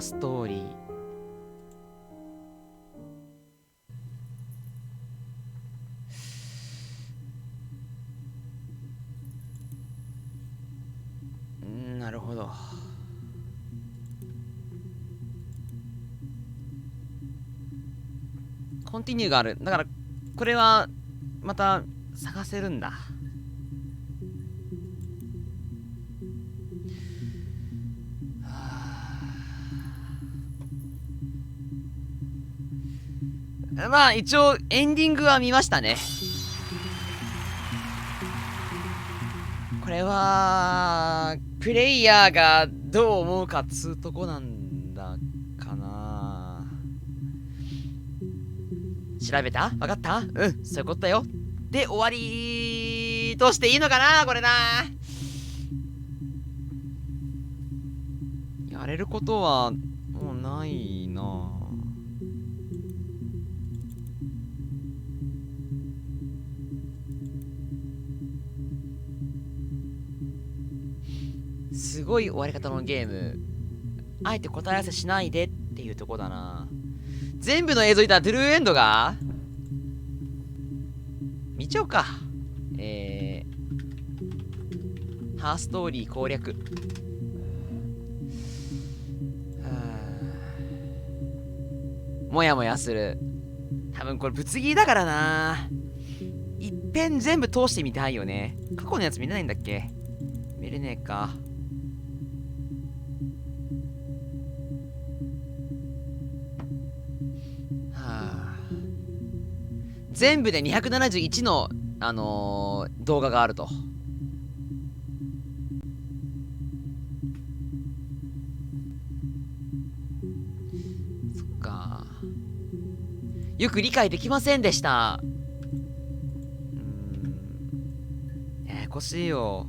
ーストーリー。なるほど。コンティニューがある。だからこれはまた探せるんだ。まあ一応エンディングは見ましたね。これはプレイヤーがどう思うかっつうとこなんだかな。調べた？わかった？うん、そういうことだよ。で終わりとしていいのかなこれな。やれることはもうないな。すごい終わり方のゲーム。あえて答え合わせしないでっていうとこだな。全部の映像いたらトゥルーエンドが見ちゃおうか。ハーストーリー攻略。もやもやする。多分これぶつ切りだからな。いっぺん全部通してみたいよね。過去のやつ見れないんだっけ？見れねえか。全部で271の、動画があると。そっか。よく理解できませんでした。ややこしいよ。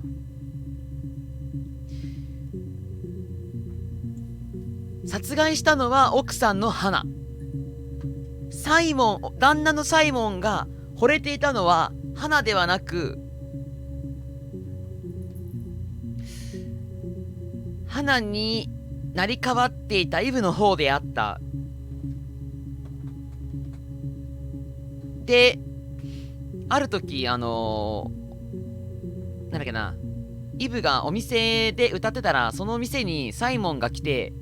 殺害したのは奥さんの花。サイモン、旦那のサイモンが惚れていたのは花ではなく、花に成り代わっていたイブの方であった。で、ある時、なんだっけな、イブがお店で歌ってたら、そのお店にサイモンが来て、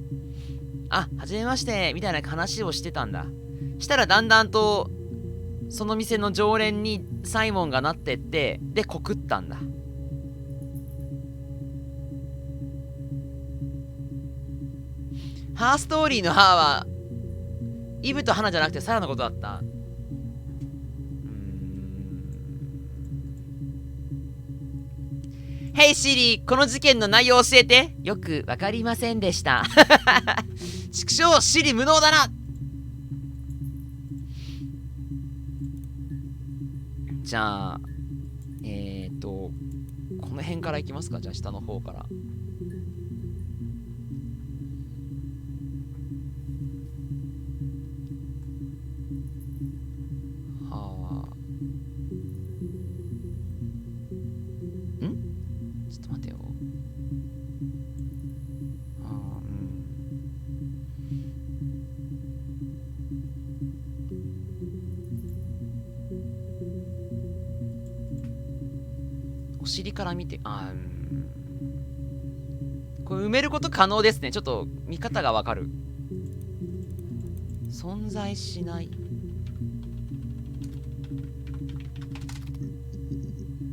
あ、はじめまして、みたいな話をしてたんだ。したらだんだんとその店の常連にサイモンがなってって、で告ったんだ。ハーストーリーのハーはイブとハナじゃなくてサラのことだった。ヘイシリ、この事件の内容を教えて。よくわかりませんでした。畜生、シリ無能だな。じゃあ、この辺からいきますか。じゃあ下の方から。はあ。ちょっと待てよ。お尻から見て、これ埋めること可能ですね。ちょっと見方がわかる。存在しない。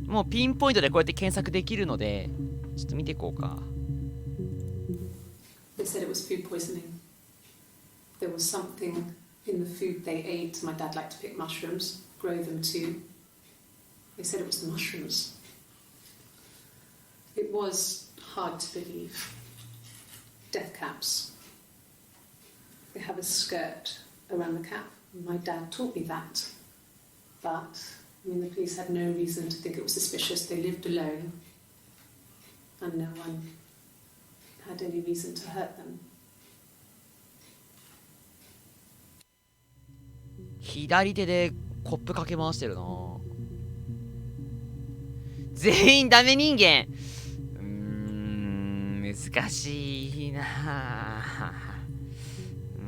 もうピンポイントでこうやって検索できるので、ちょっと見ていこうか。They said it was food poisoning. There was something in the food they ate. My dad liked to pick mushrooms, grow them too. They said it was the mushrooms. It was hard to believe. Death caps. They have a skirt around the cap. My dad taught me that. But, I mean, the police had no reason to think it was suspicious. They lived alone. And no one had any reason to hurt them. 左手でコップかけ回してるな。全員ダメ人間。難しいな。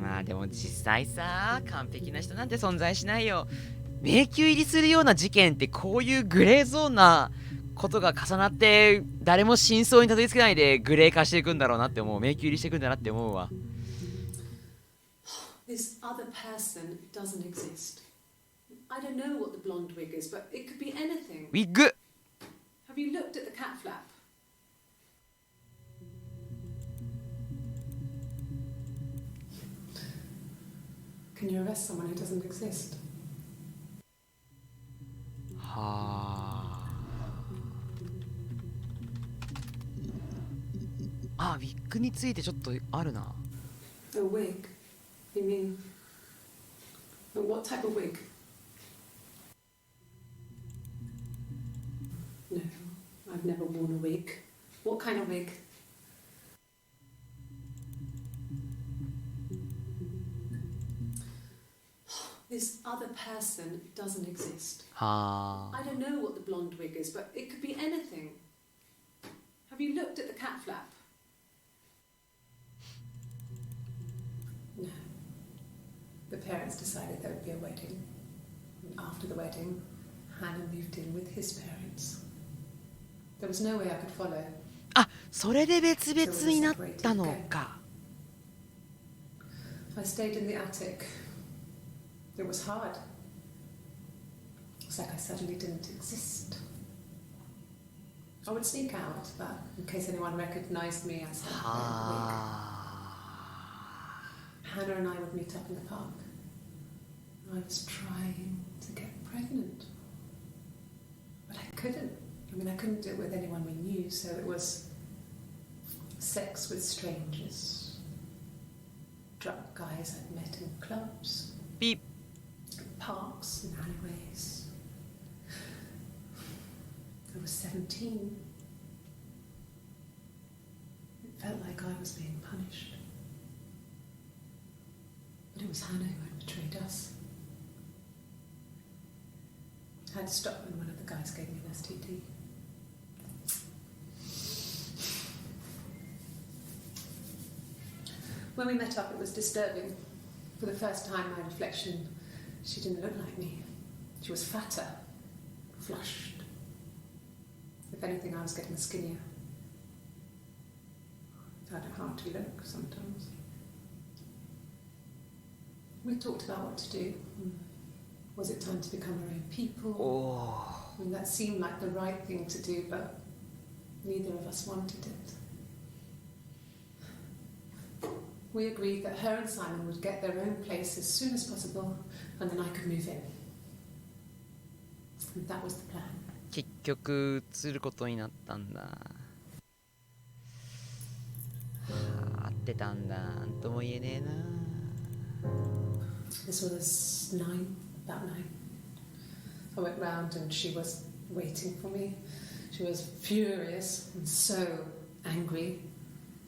まあでも実際さ、完璧な人なんて存在しないよ。迷宮入りするような事件ってこういうグレーゾーンなことが重なって誰も真相にたどり着けないでグレー化していくんだろうなって思う。迷宮入りしていくんだなって思うわ。This other person doesn't exist. I don't know what the blonde wig is, but it could be anything. ウィッグ Have you looked at the cat flap? Can you arrest someone who doesn't exist? はあ。あ、ウィッグについてちょっとあるな。A wig? You mean? But what type of wig? No, I've never worn a wig. What kind of wig? This other person doesn't exist. はあ。 I don't know what the blonde wig is, but it could be anything. Have you looked at the cat flap? No. The parents decided there would be a wedding. And after the wedding, Hannah moved in with his parents. There was no way I could follow. あ、それで別々になったのか。I stayed in the attic. It was hard. It was like I suddenly didn't exist. I would sneak out, but in case anyone recognized me, I started wearing a wig. Hannah and I would meet up in the park. I was trying to get pregnant, but I couldn't. I mean, I couldn't do it with anyone we knew, so it was sex with strangers, drunk guys I'd met in clubs, ピッ parks and alleyways. I was 17. It felt like I was being punished. But it was Hannah who had betrayed us. I had to stop when one of the guys gave me an STD. When we met up, it was disturbing. For the first time, my reflection, she didn't look like me. She was fatter, flushed. If anything, I was getting skinnier. I had a hard look sometimes. We talked about what to do. Was it time to become our own people? おお。 I mean, that seemed like the right thing to do, but neither of us wanted it. We agreed that her and Simon would get their own place as soon as possible, and then I could move in. And that was the plan. 結局移ることになったんだ。はあ、合ってたんだ。なんとも言えねえな。 This was 9, about 9. I went round and she was waiting for me. She was furious and so angry,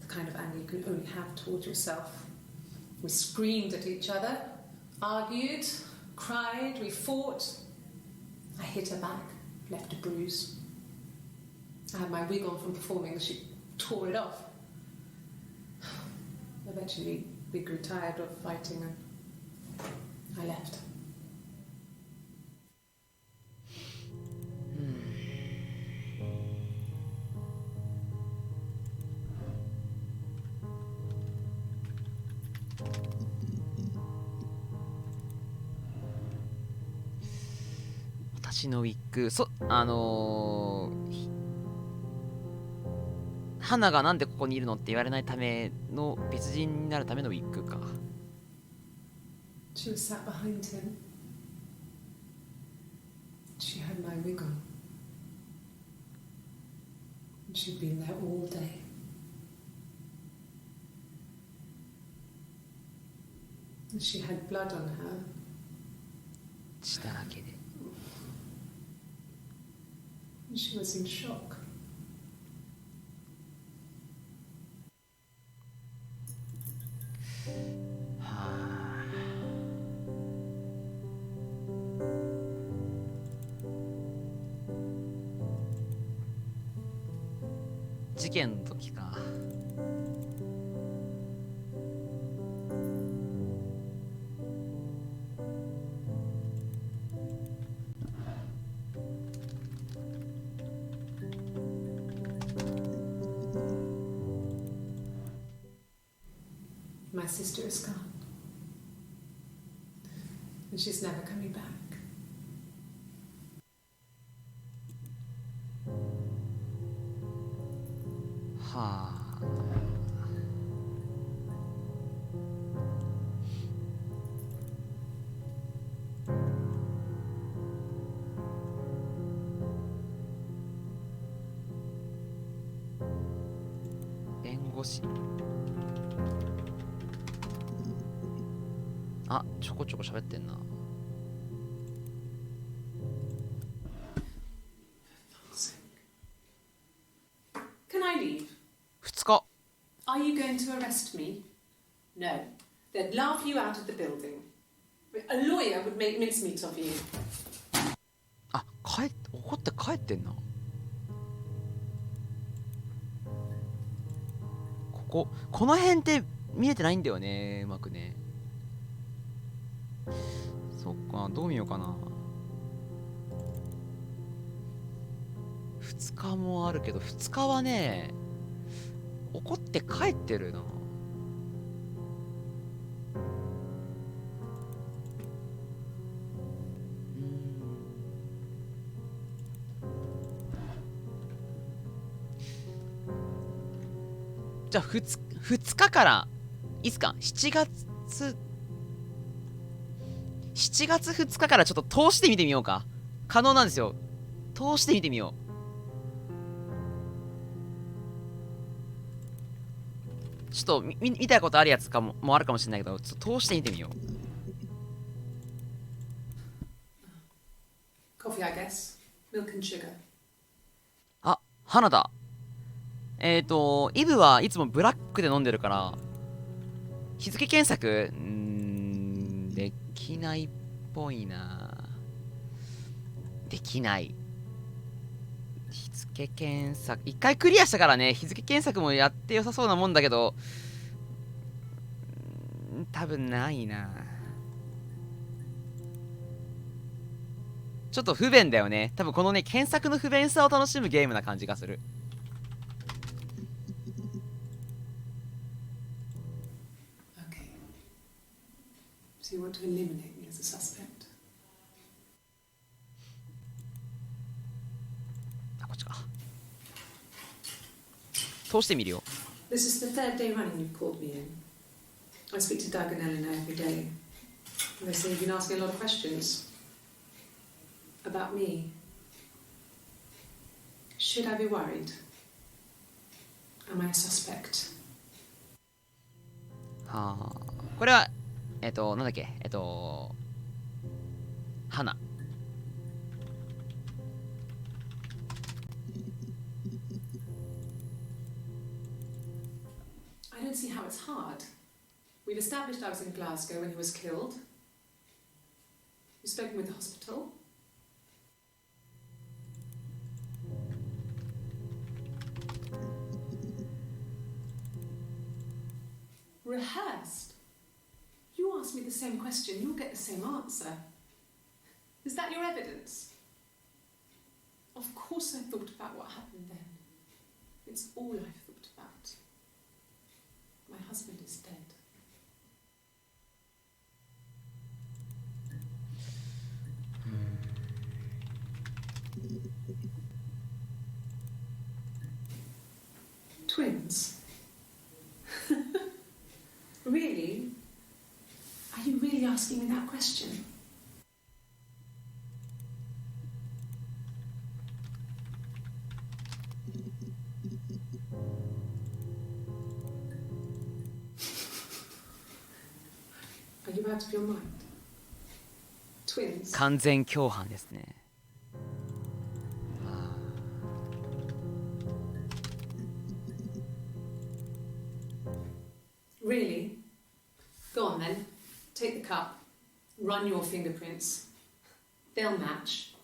the kind of anger you can only have towards yourself. We screamed at each other, argued, cried, we fought. I hit her back, left a bruise. I had my wig on from performing, she tore it off. Eventually, we grew tired of fighting and I left. 私のウィッグ、花がなんでここにいるのって言われないための別人になるためのウィッグか。 She was sat behind him. She had my wig on. And she'd been there all day. And she had blood on her. 血だらけで。 And she was in shock. はあ。事件の時か。My sister is gone. And she's never coming back. はあ。弁護士。あ、ちょこちょこ喋ってんな。Can I leave? 2日。Are you going to arrest me? No. They'd laugh you out of the building. A lawyer would make mincemeat of you. あ、怒って帰ってんな。この辺って見えてないんだよね、うまくね。そっか、どう見ようかな。2日もあるけど、2日はね、怒って帰ってるな。じゃあ2日からいつか7月2日からちょっと通してみてみようか。可能なんですよ。通してみてみよう。ちょっと見たことあるやつもあるかもしれないけど、ちょっと通してみてみよう。Coffee, I guess. Milk and sugar. あ、花だ。イブはいつもブラックで飲んでるから、日付検索できないっぽいな。できない。日付検索、一回クリアしたからね、日付検索もやって良さそうなもんだけど、多分ないな。ちょっと不便だよね。多分このね、検索の不便さを楽しむゲームな感じがする。You want to eliminate me as a suspect? あ、こっちか。通してみるよ。This is the third day running you've called me in. I speak to Doug and Eleanor every day. And they say you've been asking a lot of questions about me. Should I be worried? Am I a suspect? はあ。これはなんだっけ花。I don't see how it's hard. We've established I was in Glasgow when he was killed. You've spoken with the hospital. Rehearsed. You ask me the same question, you'll get the same answer. Is that your evidence? Of course I thought about what happened then. It's all I've thought about. My husband is dead. Twins? Really? Are you really asking me that question? Are you out of your mind? Twins? 完全共犯ですね。Really? Go on then. Take the cup. Run your fingerprints. They'll match.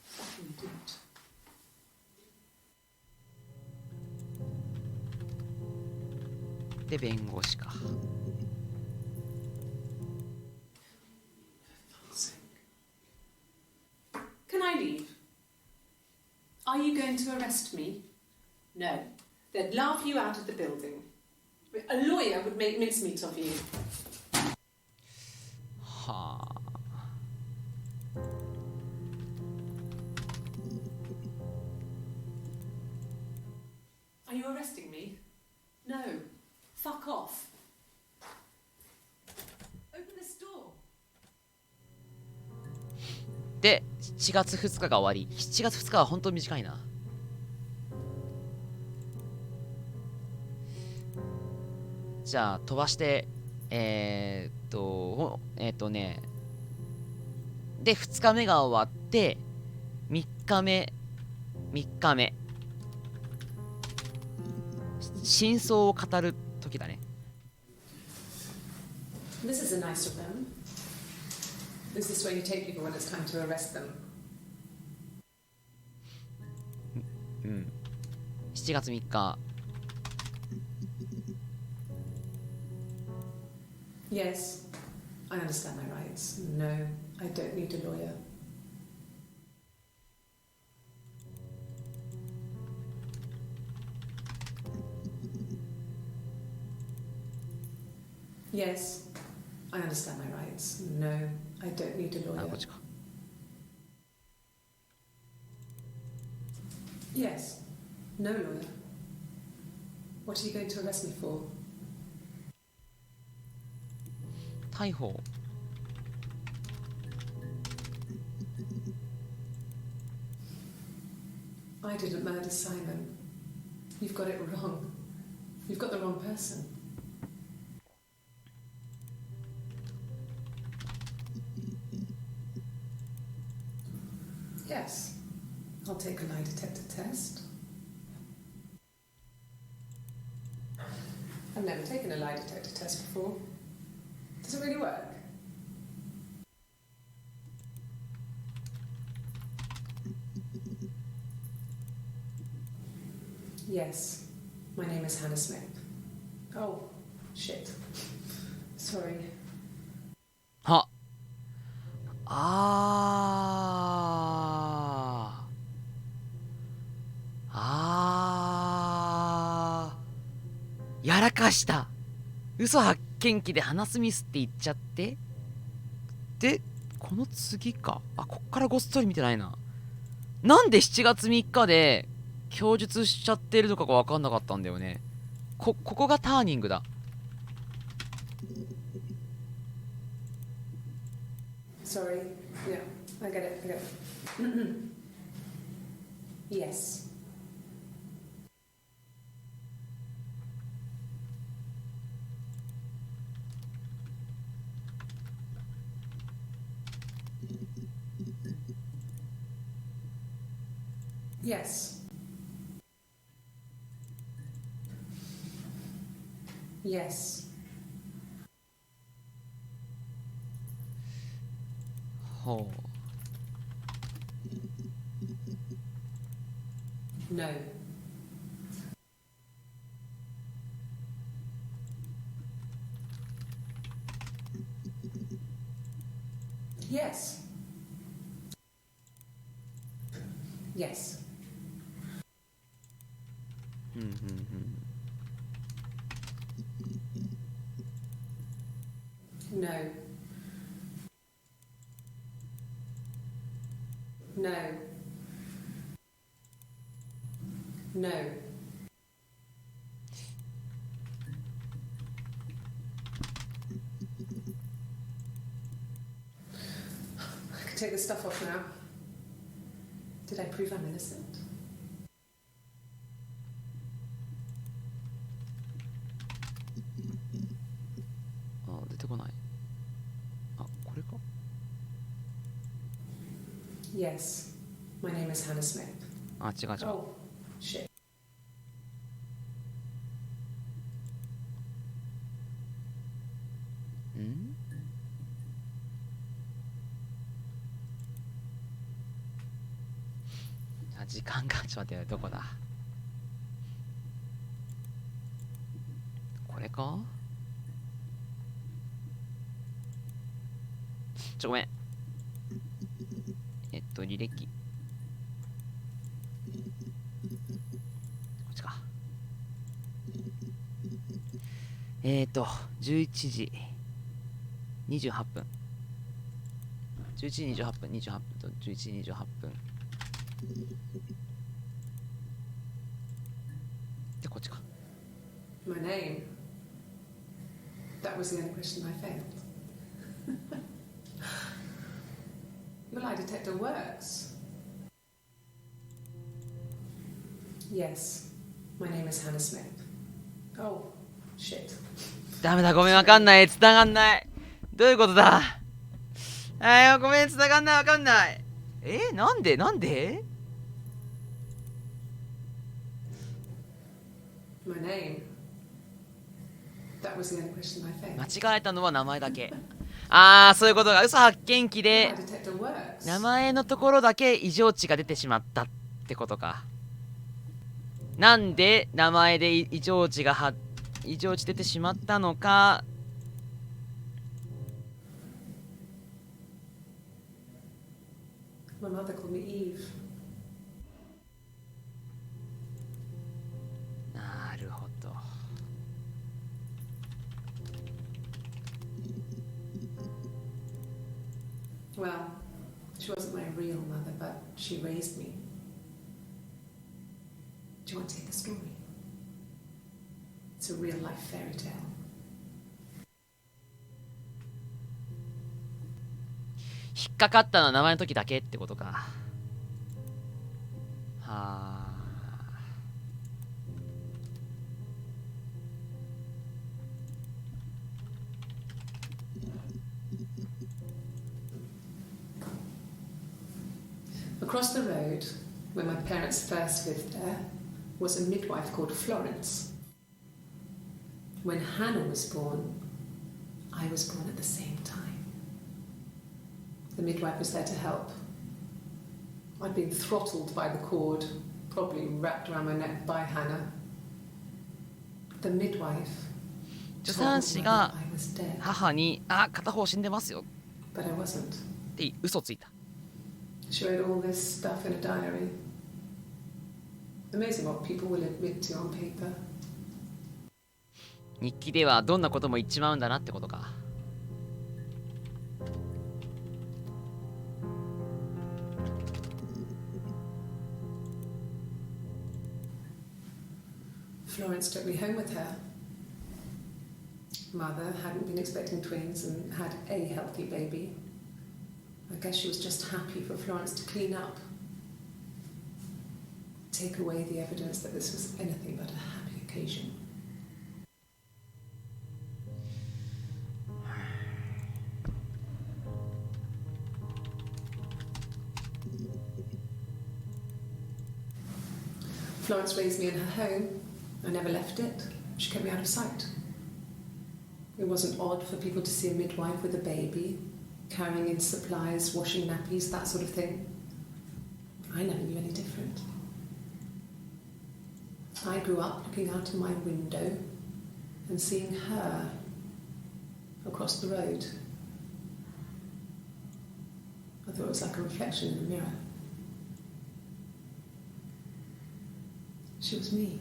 Fucking do it.で弁護士か。Can I leave? Are you going to arrest me? No. They'd laugh you out of the building. A lawyer would make mincemeat of you. はあ。Are you arresting me? No. Fuck off. Open this door. で、7月2日が終わり。7月2日は本当に短いな。じゃあ飛ばしてで2日目が終わって3日目真相を語る時だね。 This is a nice of them. Is this where you take people when it's time to arrest them? 7月3日 Yes, I understand my rights. No, I don't need a lawyer. Yes, I understand my rights. No, I don't need a あ、 lawyer. こっちか。 Yes, no lawyer. What are you going to arrest me for? 逮捕。 I didn't murder Simon. You've got it wrong. You've got the wrong person. Yes, I'll take a lie detector test. I've never taken a lie detector test before. Does it really work? Yes, my name is Hannah Smith. Oh, shit. Sorry. はやらかした。嘘発見器で話すミスって言っちゃって。で、この次か。あ、こっからごっそり見てないな。なんで7月3日で供述しちゃってるのかが分かんなかったんだよね。ここがターニングだ。Sorry. Yeah, I get it. I get it. Yes. Yes. Yes. ほう。 No. Yes. Yes. うんうんうん。 No. No. No. I can take the stuff off now. Did I prove I'm innocent? あ、出てこない。あ、これか。 Yes. My name is Hannah Smith. あ、違う違う。 Oh, shit. ん？あ、時間がちょっと待ってよ、どこだ。これか。ごめん。履歴。こっちか。11時28分。11時28分、28分と11時28分。で、こっちか。My name. That was the only question I failed. Your lie detector works. Yes, my name is Hannah Smith. Oh, shit. ダメだ、ごめん、わかんない。繋がんない。どういうことだ。ごめん、繋がんない、わかんない。なんでMy name. That was the only question I failed. 間違えたのは名前だけ。そういうことが。嘘発見器で Your lie detector works. 名前のところだけ異常値が出てしまったってことか。なんで名前で異常値出てしまったのか。My mother called me Eve. なるほど。Well, she wasn't my real mother, but she raised me. Do you want to hear the story? It's a real life fairy tale. 引っかかったのは名前の時だけってことか。はあ。Across the road, where my parents first lived there, was a midwife called Florence. When Hannah was born, I was born at the same time. The midwife was there to help. I'd been throttled by the cord, probably wrapped around my neck by Hannah. The midwife 助 told 産 me 師 that が I was dead, 母に片方死んでますよ but I wasn't. って嘘ついた。 She wrote all this stuff in a diary. Amazing what people will admit to on paper. 日記ではどんなことも言っちまうんだなってことか。Florence took me home with her. Mother hadn't been expecting twins and had a healthy baby. I guess she was just happy for Florence to clean up. Take away the evidence that this was anything but a happy occasion. Florence raised me in her home. I never left it. She kept me out of sight. It wasn't odd for people to see a midwife with a baby, carrying in supplies, washing nappies, that sort of thing. I never knew any different. I grew up looking out of my window and seeing her across the road. I thought it was like a reflection in a mirror. She was me.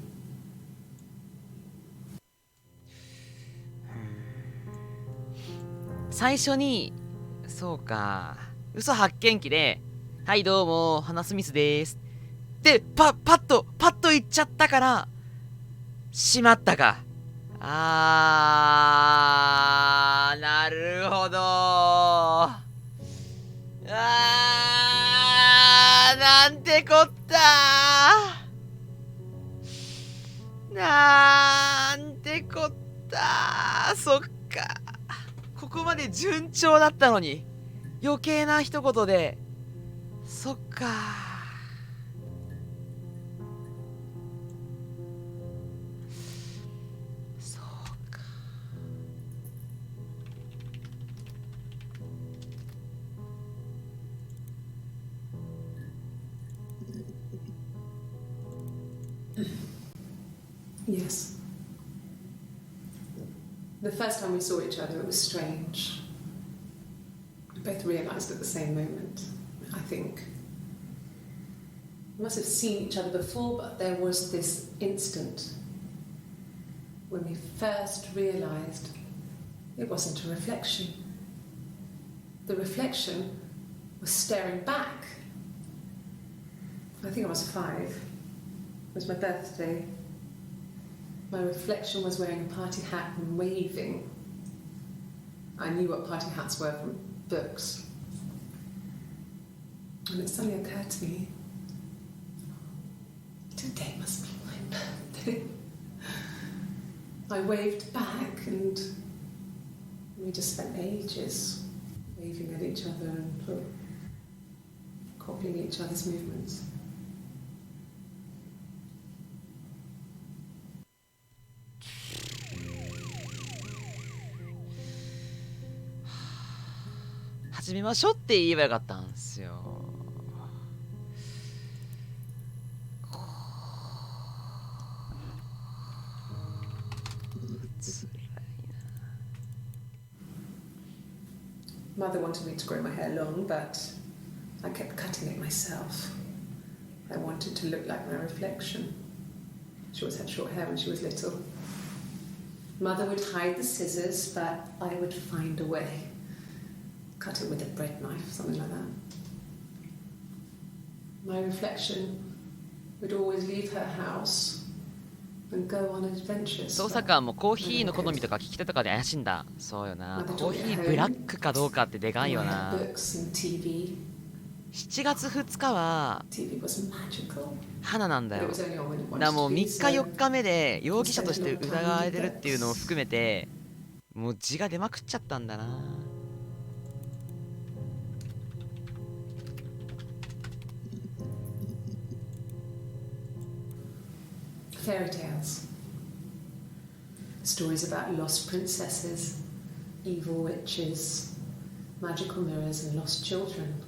最初にそうか嘘発見器ではいどうもハナスミスですでパッと言っちゃったからしまったか。なるほど。なんてこったなんてこったそっかここまで順調だったのに余計な一言でそっかそうか Yes. The first time we saw each other, it was strange. We both realised at the same moment, I think. We must have seen each other before, but there was this instant when we first realised it wasn't a reflection. The reflection was staring back. I think I was 5. It was my birthday. My reflection was wearing a party hat and waving. I knew what party hats were from books. And it suddenly occurred to me, today must be my birthday. I waved back and we just spent ages waving at each other and copying each other's movements.「始めましょう」って言えばよかったんですよ。Mother wanted me to grow my hair long, but I kept cutting it myself. I wanted to look like my reflection. She always had short hair when she was little. Mother would hide the scissors, but I would find a way. Cut it with a bread knife, something like that. My reflection would always leave her house and go on adventures. 捜査官もコーヒーの好みとか聞き手とかで怪しいんだ。そうよな。コーヒーブラックかどうかってでかいよな。7月2日は花なんだよ。だからもう3日4日目で容疑者として疑われてるっていうのを含めてもう字が出まくっちゃったんだな。Fairy tales. Stories about lost princesses, evil witches, magical mirrors, and lost children.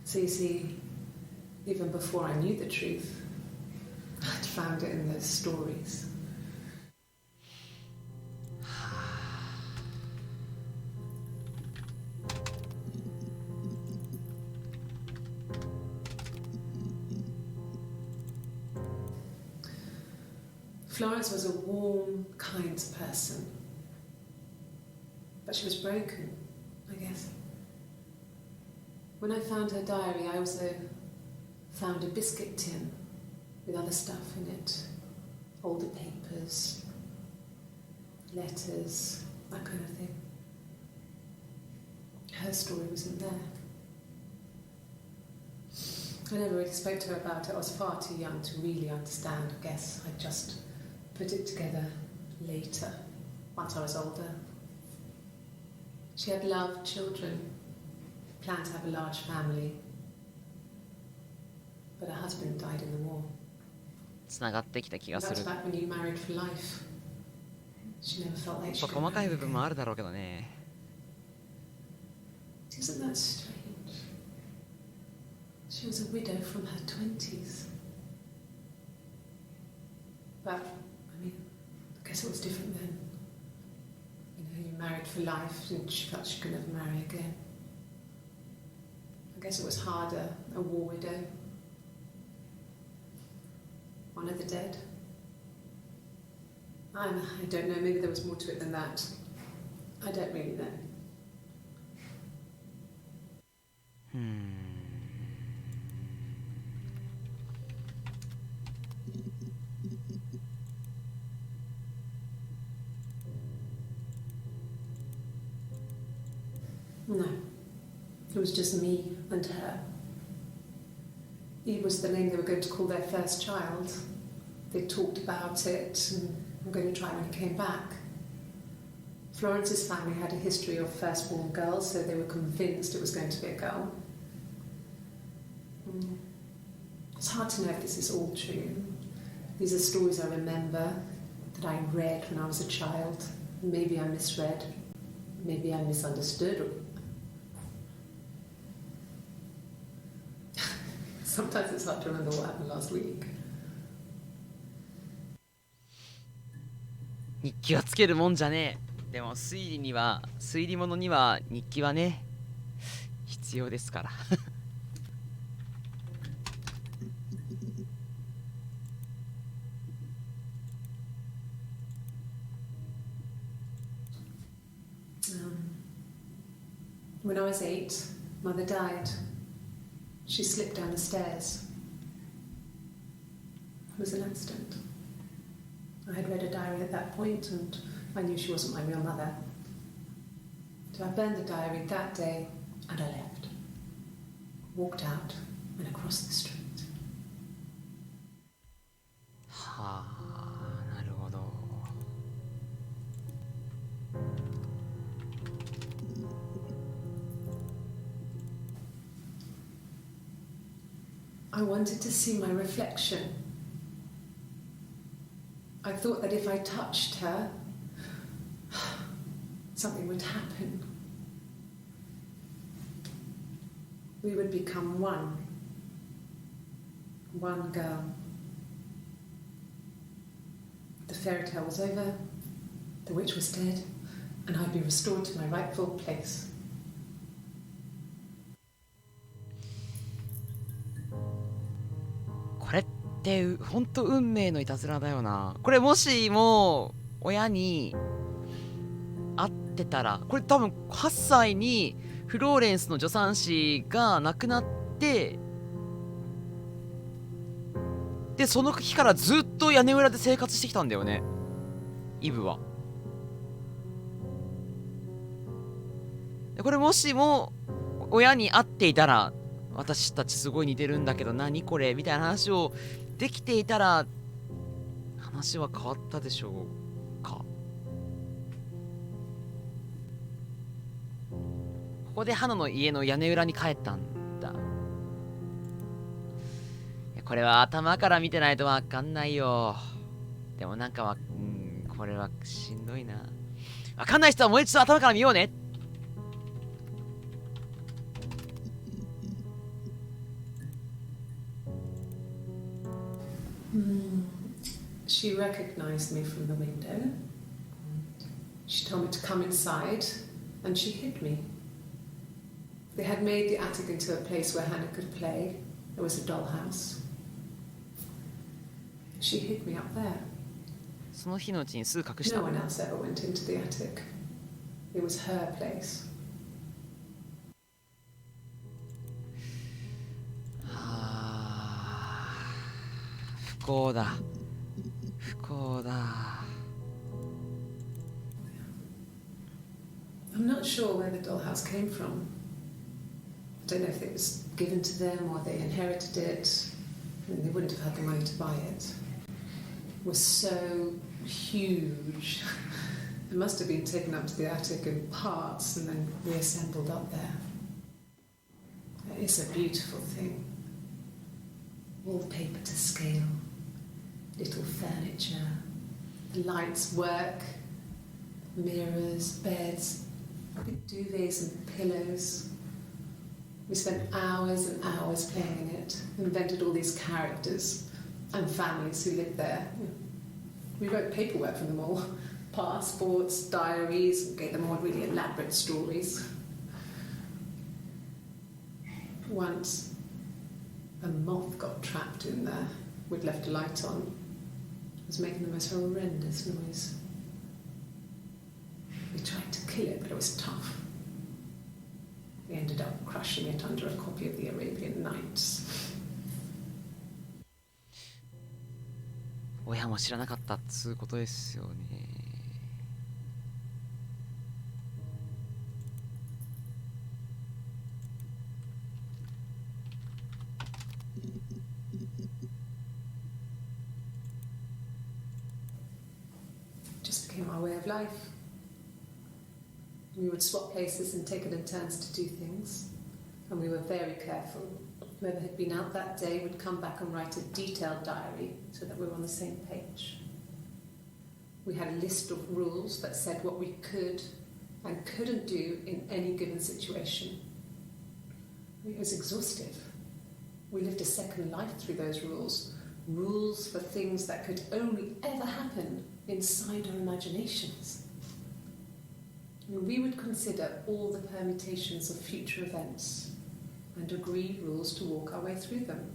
So you see, even before I knew the truth, I'd found it in those stories. Florence was a warm, kind person, but she was broken, I guess. When I found her diary, I also found a biscuit tin with other stuff in it, older papers, letters, that kind of thing. Her story wasn't there. I never really spoke to her about it. I was far too young to really understand. I guess I just put it together later, once I was older. She had loved children, planned to have a large family, but her husband died in the war. つながってきた気がす That's る。 back when you married for life. She never felt like she could 細かい marry 部分も again. あるだろうけどね。 Isn't that strange? She was a widow from her 20s. But, I mean, I guess it was different then. You know, you married for life and she felt she could never marry again. I guess it was harder, a war widow. One of the dead. I don't know, maybe there was more to it than that. I don't really know. No, it was just me and her. Eve was the name they were going to call their first child. They talked about it and were going to try when he came back. Florence's family had a history of firstborn girls, so they were convinced it was going to be a girl. It's hard to know if this is all true. These are stories I remember, that I read when I was a child. Maybe I misread, maybe I misunderstood. Sometimes it's hard to remember what happened last week. 日記はつけるもんじゃねえ。でも推理物には日記はね必要ですから。When I was 8, Mother died. She slipped down the stairs. It was an accident. I had read a diary at that point and I knew she wasn't my real mother. So I burned the diary that day and I left. Walked out and across the street. はあ、なるほど。I wanted to see my reflection. I thought that if I touched her, something would happen. We would become one. One girl. The fairy tale was over, the witch was dead, and I'd be restored to my rightful place. これってほんと運命のいたずらだよな。これもしも親に会ってたら、これ多分8歳にフローレンスの助産師が亡くなって、でその日からずっと屋根裏で生活してきたんだよね、イブは。これもしも親に会っていたら、私たちすごい似てるんだけど何これみたいな話をできていたら、話は変わったでしょうか。ここで花の家の屋根裏に帰ったんだ。これは頭から見てないとわかんないよ。でもなんかこれはしんどいな。わかんない人はもう一度頭から見ようね。She recognized me from the window. She told me to come inside, and she hid me. They had made the attic into a place where Hannah could play. There was a dollhouse. She hid me up there. その日のうちにすぐ隠した。 No one else ever went into the attic. It was her place. はあ、不幸だ。不幸だ。I'm not sure where the dollhouse came from. I don't know if it was given to them or they inherited it. I mean, they wouldn't have had the money to buy it. It was so huge. It must have been taken up to the attic in parts and then reassembled up there. It's a beautiful thing. Wallpaper to scale, little furniture, the lights work, mirrors, beds, big duvets and pillows. We spent hours and hours playing in it, invented all these characters and families who lived there. We wrote paperwork for them all, passports, diaries, and gave them all really elaborate stories. Once, a moth got trapped in there. We'd left a light on. It was making the most horrendous noise. We tried to kill it, but it was tough. We ended up crushing it under a copy of the Arabian Nights. 親も知らなかったっつうことですよね。Just became our way of life. We would swap places and take it in turns to do things, and we were very careful. Whoever had been out that day would come back and write a detailed diary so that we were on the same page. We had a list of rules that said what we could and couldn't do in any given situation. It was exhaustive. We lived a second life through those rules, rules for things that could only ever happen inside our imaginations. We would consider all the permutations of future events and agree rules to walk our way through them.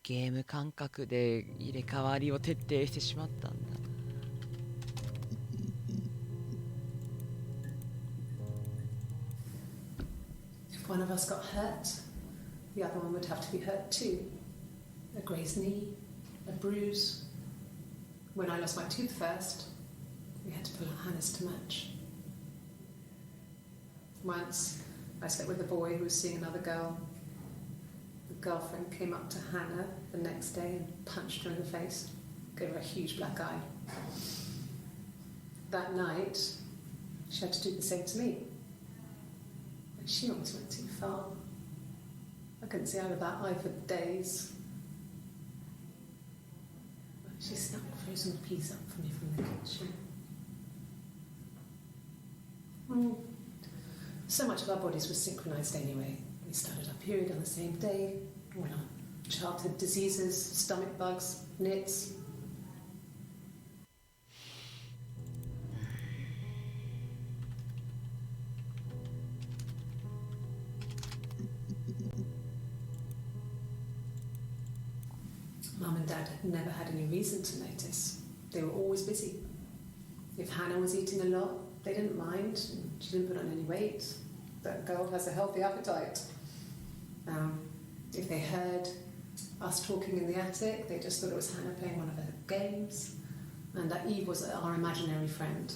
ゲーム感覚で入れ替わりを徹底してしまったんだ。If one of us got hurt, the other one would have to be hurt too. A grazed knee, a bruise. When I lost my tooth first, we had to pull out Hannah's to match. Once, I slept with a boy who was seeing another girl. The girlfriend came up to Hannah the next day and punched her in the face, gave her a huge black eye. That night, she had to do the same to me. But she almost went too far. I couldn't see out of that eye for days. But she snapped a frozen piece up for me from the kitchen. So much of our bodies was synchronised anyway. We started our period on the same day. All our childhood diseases, stomach bugs, nits. Mum and Dad had never had any reason to notice. They were always busy. If Hannah was eating a lot, they didn't mind. She didn't put on any weight. That girl has a healthy appetite. If they heard us talking in the attic, they just thought it was Hannah playing one of her games, and that Eve was our imaginary friend.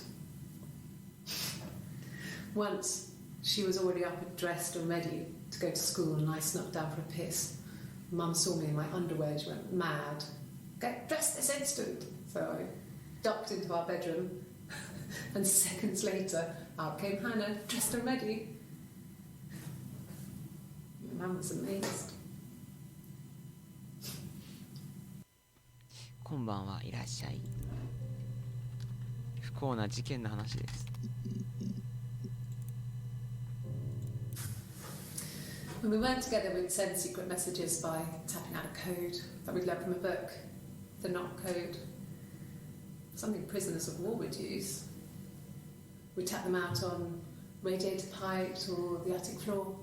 Once, she was already up and dressed and ready to go to school, and I snuck down for a piss. Mum saw me in my underwear, she went mad. Get dressed this instant! So I ducked into our bedroom, and seconds later, out came Hannah, dressed and ready. Mum was amazed. こんばんはいらっしゃい。不幸な事件の話です。When we weren't together, we'd send secret messages by tapping out a code that we'd learned from a book, the knock code, something prisoners of war would use. We'd tap them out on radiator pipes or the attic floor.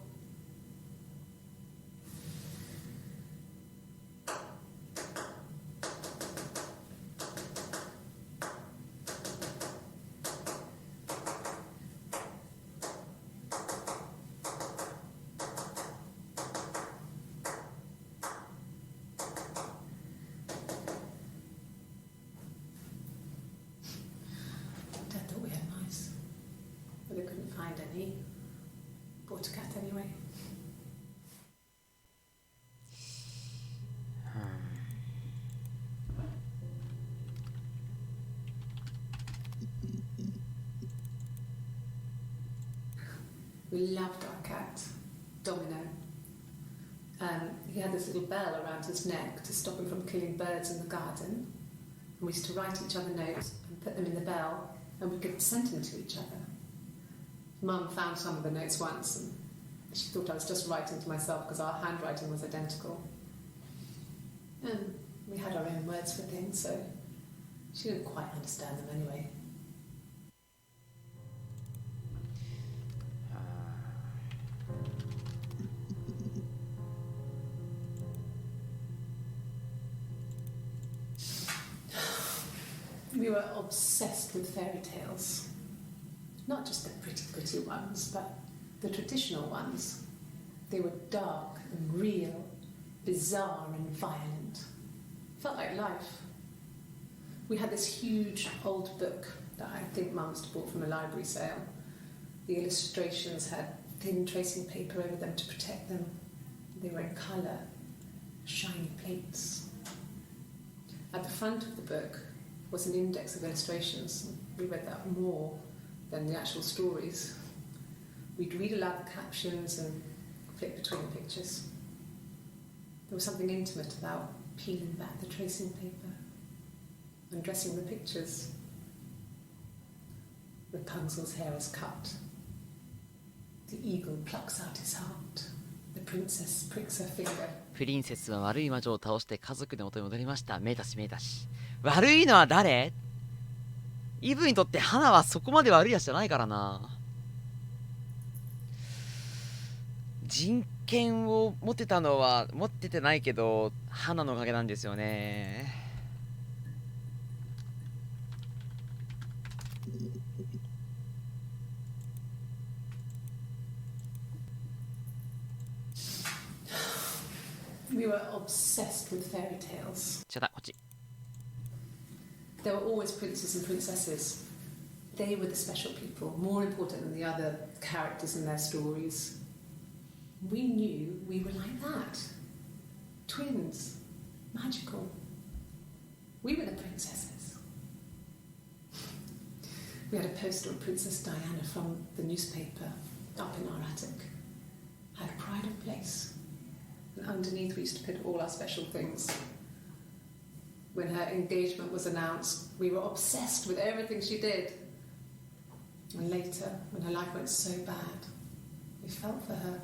Bought a cat anyway. We loved our cat, Domino. He had this little bell around his neck to stop him from killing birds in the garden. And we used to write each other notes and put them in the bell, and we could send them to each other. Mum found some of the notes once, and she thought I was just writing to myself because our handwriting was identical. And we had our own words for things, so she didn't quite understand them anyway. We were obsessed with fairy tales. Not just the pretty ones, but the traditional ones. They were dark and real, bizarre and violent. Felt like life. We had this huge old book that I think Mum must have bought from a library sale. The illustrations had thin tracing paper over them to protect them. They were in colour, shiny plates. At the front of the book was an index of illustrations. We read that more than the actual stories. We'd read aloud the captions and flip between the pictures. There was something intimate about peeling back the tracing paper, undressing the pictures. Rapunzel's hair is cut. The eagle plucks out his heart. The princess pricks her finger. プリンセスは悪い魔女を倒して家族の元に戻りました。めいたしめいたし。悪いのは誰？イブにとって花はそこまで悪いやつじゃないからな。人権を持てたのは持っててないけど花のおかげなんですよね。We were obsessed with fairy tales. 違った、こっち。 There were always princes and princesses. They were the special people, more important than the other characters in their stories. We knew we were like that. Twins. Magical. We were the princesses. We had a poster of Princess Diana from the newspaper up in our attic. Had pride of place. And underneath we used to put all our special things. When her engagement was announced, we were obsessed with everything she did. And later, when her life went so bad, we felt for her.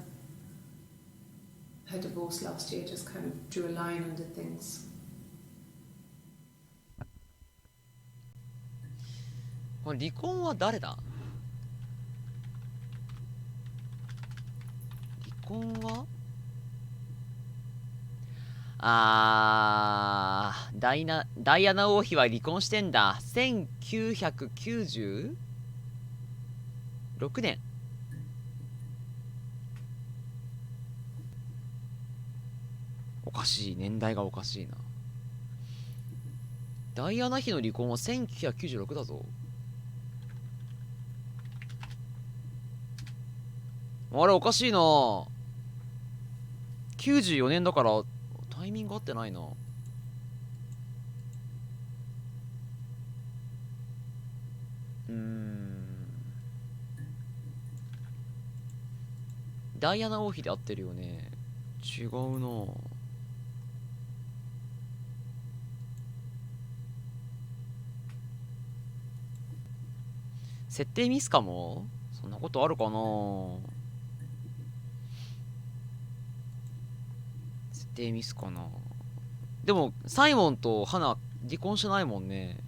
Her divorce last year just kind of drew a line under things. これ離婚は誰だ？離婚はダイアナ王妃は離婚してんだ。1996年。おかしい、年代がおかしいな。ダイアナ妃の離婚は1996だぞ。あれおかしいな。94年だからタイミング合ってないな。ダイアナ王妃で合ってるよね。違うな。設定ミスかも？そんなことあるかな。設定ミスかな。でもサイモンとハナ離婚してないもんね。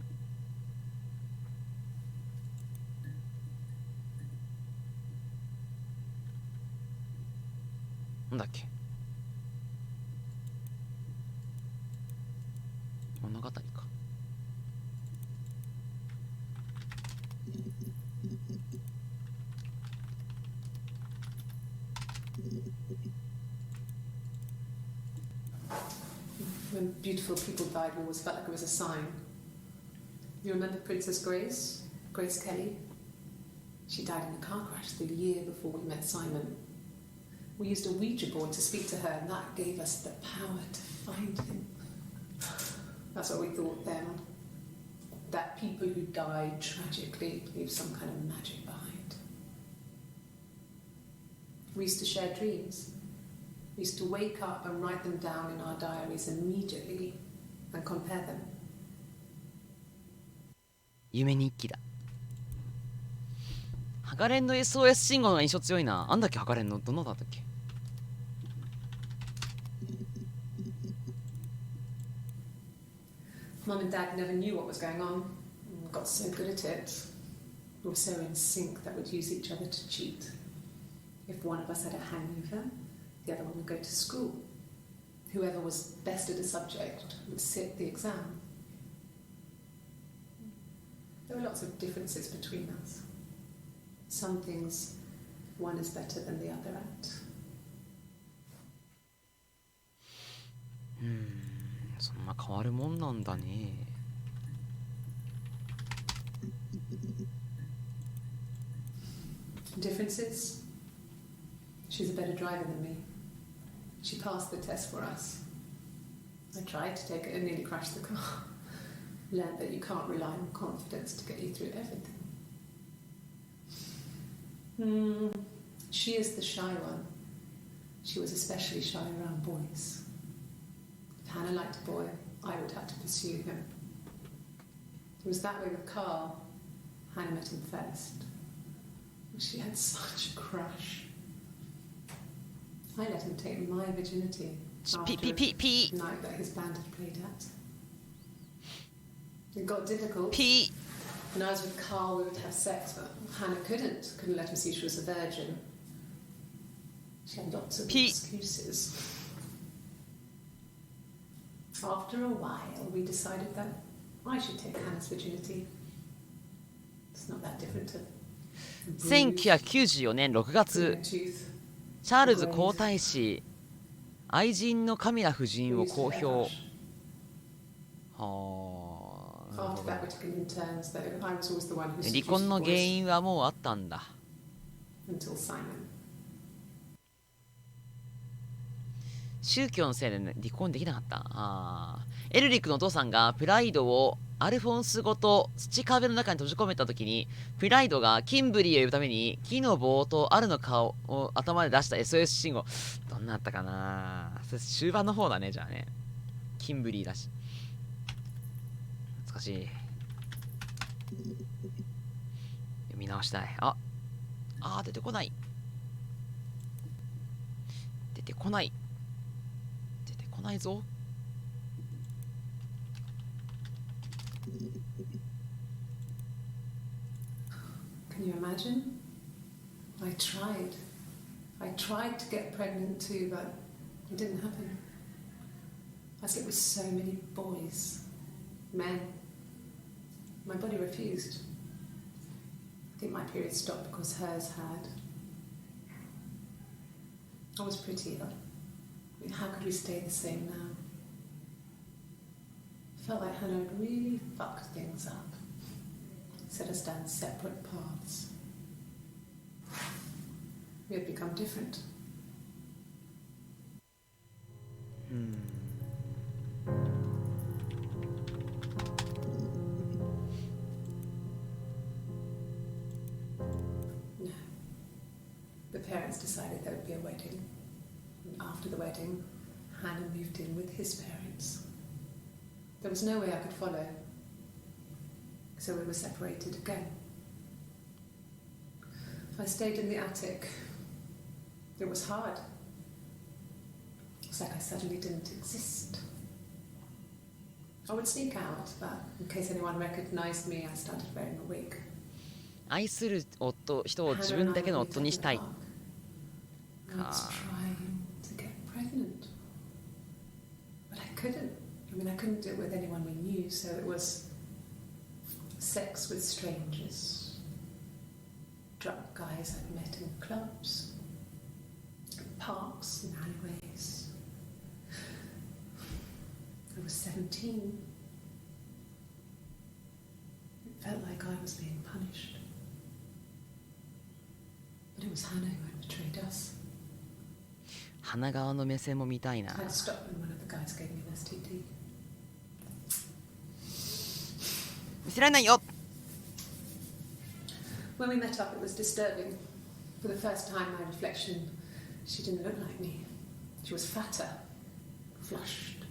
なんだっけ、物語か。When beautiful people died, we always felt like it was a sign. You remember Princess Grace? Grace Kelly? She died in a car crash the year before we met Simon. We used a Ouija board to speak to her, and that gave us the power to find him. That's what we thought then. That people who died tragically leave some kind of magic behind. We used to share dreams. We used to wake up and write them down in our diaries immediately and compare them. 夢日記だ。ハガレンの SOS 信号が印象強いな。あんだっけ、ハガレンのどのだったっけ。Mum and Dad never knew what was going on. We got so good at it. We were so in sync that we'd use each other to cheat. If one of us had a hangover, the other one would go to school. Whoever was best at a subject would sit the exam. There were lots of differences between us. Some things one is better than the other at. そんな変わるもんなんだね。Differences? She's a better driver than me. She passed the test for us. I tried to take it and nearly crashed the car. Learned that you can't rely on confidence to get you through everything. She is the shy one. She was especially shy around boys. If Hannah liked a boy, I would have to pursue him. It was that way with Carl. Hannah met him first. She had such a crush. I let him take my virginity after a night that his band had played at. It got difficult. When I was with Carl, we would have sex, but Hannah couldn't let him see she was a virgin. She had lots of excuses. After a while, we decided that I should take Hannah's virginity. It's not that different to 1994年6月、チャールズ皇太子愛人のカミラ夫人を公表。はあ。離婚の原因はもうあったんだ。宗教のせいで、ね、離婚できなかった。エルリックのお父さんがプライドをアルフォンスごと土壁の中に閉じ込めた時に、プライドがキンブリーを呼ぶために木の棒とアルの顔を頭で出した SOS 信号。どんなあったかな。それ終盤の方だね。じゃあね、キンブリーだし懐かしい。読み直したい。出てこない。出てこないぞ。Can you imagine? I tried to get pregnant too, but it didn't happen. I slept with so many boys, men. My body refused. I think my period stopped because hers had. I was pretty, though. I mean, how could we stay the same now? I felt like Hannah had really fucked things up. Set us down separate paths. We had become different. No. The parents decided there would be a wedding. And after the wedding, Hannah moved in with his parents. There was no way I could follow. So we were separated again. I stayed in the attic. It was hard. It was like I suddenly didn't exist. I would sneak out, but in case anyone recognized me, I started wearing a wig. 愛する人を自分だけの夫にしたい。I was trying to get pregnant. But I couldn't. I mean, I couldn't do it with anyone we knew, so it was sex with strangers, drunk guys I'd met in clubs, parks and alleyways. I was 17. It felt like I was being punished. But it was Hannah who had betrayed us. 花側の目線も見たいな。I had stopped when one of the guys gave me an STD. 見せられないよ。 When we met up, it was disturbing. For the first time, my reflection, she didn't look like me. She was fatter, flushed.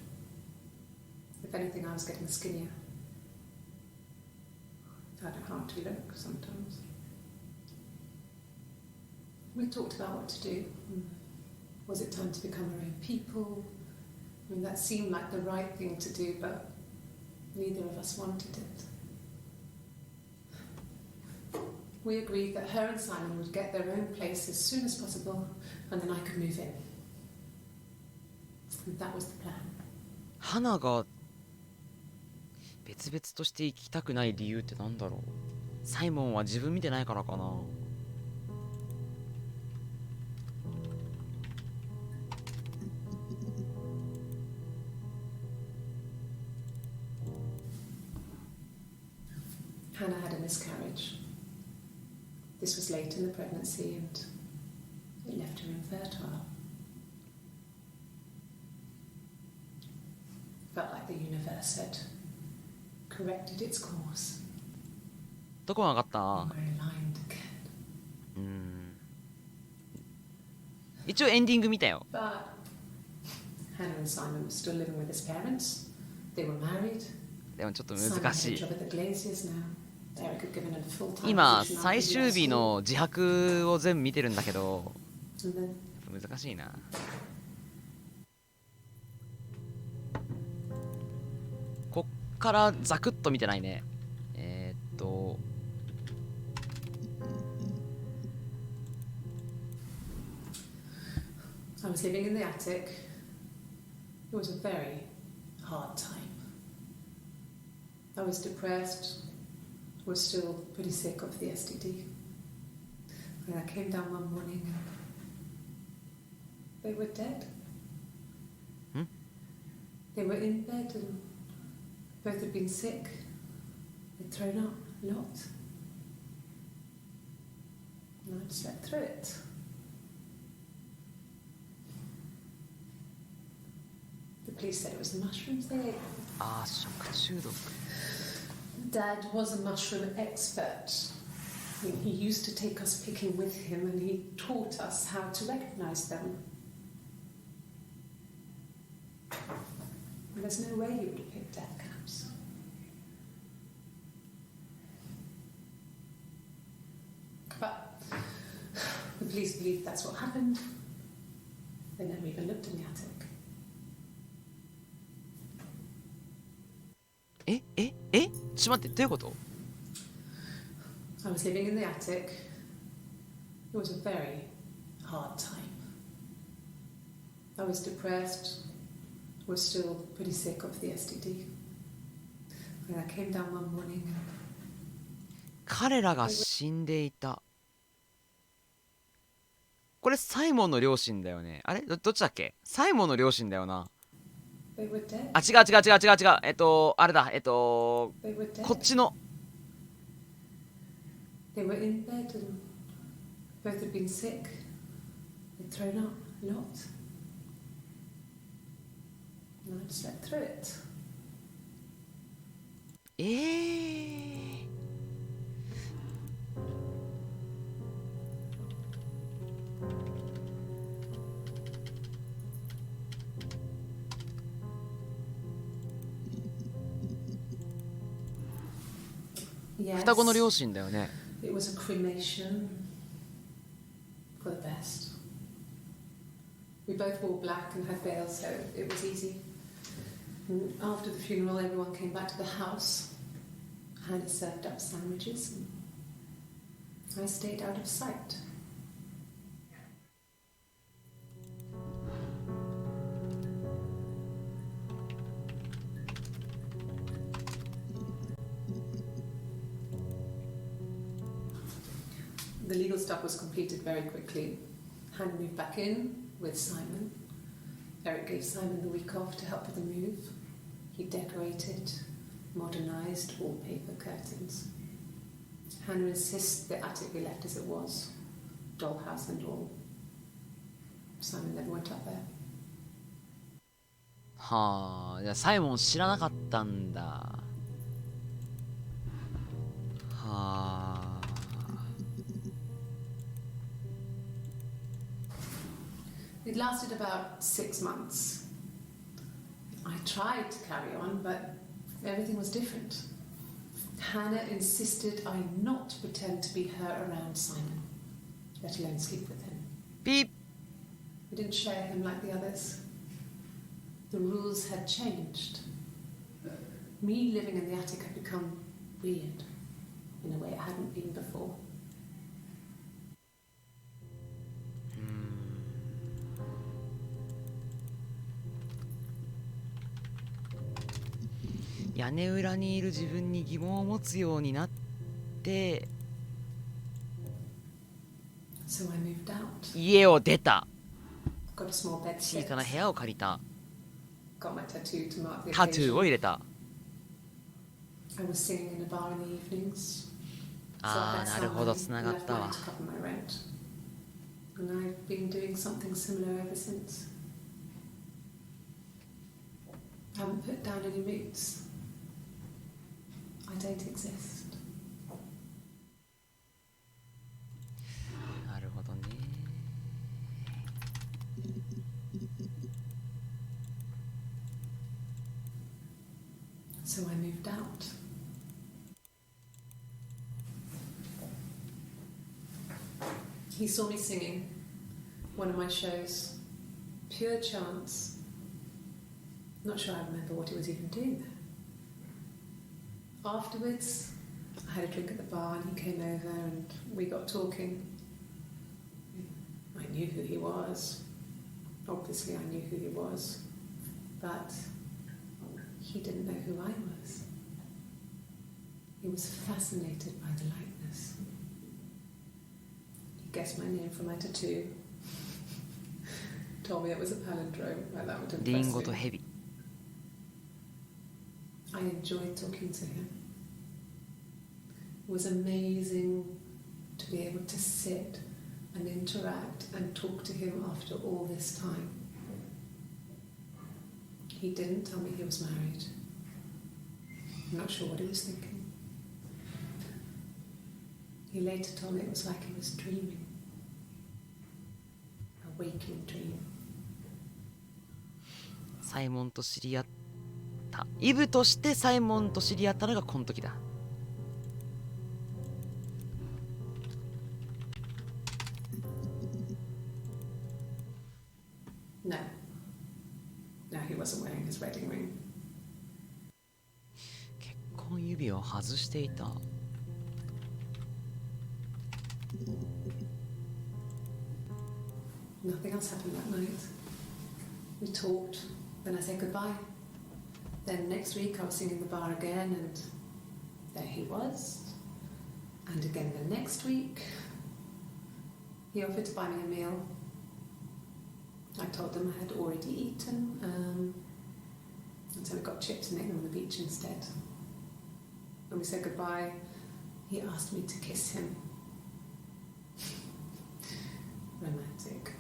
If anything, I was getting skinnier. I found it hard to look sometimes. We talked about what to do. Was it time to become our own people? I mean, that seemed like the right thing to do, but neither of us wanted it. We agreed that her and Simon would get their own place as soon as possible, and then I could move in. And that was the plan. 花が別々として生きたくない理由ってなんだろう。サイモンは自分見てないからかな。Hannah had a miscarriage. This was late in the pregnancy and it left her infertile. Felt like the universe had corrected its course. どこが分かった？ We're aligned again. 一応エンディング見たよ。 But Hannah and Simon were still living with his parents. They were married. でもちょっと Simon 難 had し a い。 job at the Glaziers now. Eric had given her a full-time 今 position 最 after 終 US 日 school. の自白を全部見てるんだけど And then 難しいな。こっからザクッと見てないね。I was living in the attic. It was a very hard time. I was depressed, was still pretty sick of the STD. And I came down one morning and they were dead. They were in bed and both had been sick. They'd thrown up a lot. And I'd slept through it. The police said it was the mushrooms they ate. ああ、食中毒。 Dad was a mushroom expert. I mean, he used to take us picking with him and he taught us how to recognize them. And there's no way you would have picked death caps. But the police believe that's what happened. They never even looked in the attic. ちょっと待って、どういうこと？ I was living in the attic. It was a very hard time. I was depressed, was still pretty sick of the STD. And I came down one morning. 彼らが死んでいた。これサイモンの両親だよね。あれ どっちだっけ？サイモンの両親だよな。They were dead. あ、違う。あれだ。こ They were dead. っちの。 They were in bed and both had been sick. They'd thrown up a lot. And I'd slept through it. 双子の両親だよね。 It was a cremation for the best. We both wore black and had veils, so it was easy. And after the funeral, everyone came back to the house. Hannah served up sandwiches, and I stayed out of sight. The legal stuff was completed very quickly. Hannah moved back in with Simon. Eric gave Simon the week off to help with the move. He decorated, modernised wallpaper curtains. Hannah insists the attic be left as it was, dollhouse and all. Simon never went up there. はあ、じゃあサイモン知らなかったんだ。はあ。 It lasted about 6 months. I tried to carry on, but everything was different. Hannah insisted I not pretend to be her around Simon, let alone sleep with him. Beep. We didn't share him like the others. The rules had changed. Me living in the attic had become weird in a way it hadn't been before. 屋根裏にいる自分に疑問を持つようになって、 So I moved out. 家を出た。 Got a small bed 小 set. さな部屋を借りた。 Got my tattoo to mark the タトゥー occasion. を入れた。 I was singing in a bar in the evenings. ああ、なるほど、つながったわ。 To cover my rent. And I've been doing something similar ever since. I haven't put down any roots. I don't exist. なるほどね。 So I moved out. He saw me singing one of my shows. Pure chance. Not sure I remember what he was even doing there. Afterwards, I had a drink at the bar and he came over and we got talking. I knew who he was. Obviously I knew who he was. But he didn't know who I was. He was fascinated by the likeness. He guessed my name from my tattoo. Told me it was a palindrome, like that would リン impress ゴと me. ヘビ。I enjoyed talking to him. It was amazing to be able to sit and interact and talk to him after all this time. He didn't tell me he was married. I'm not sure what he was thinking. He later told me it was like he was dreaming. A waking dream. サイモンと知り合った。イブとしてサイモンと知り合ったのがこの時だ。No. No, he wasn't wearing his wedding ring. 結婚指輪を外していた。Nothing else happened that night. We talked, then I said goodbye. Then next week I was singing in the bar again, and there he was. And again the next week, he offered to buy me a meal. I told them I had already eaten, and so we got chips and ate them on the beach instead. When we said goodbye, he asked me to kiss him. Romantic.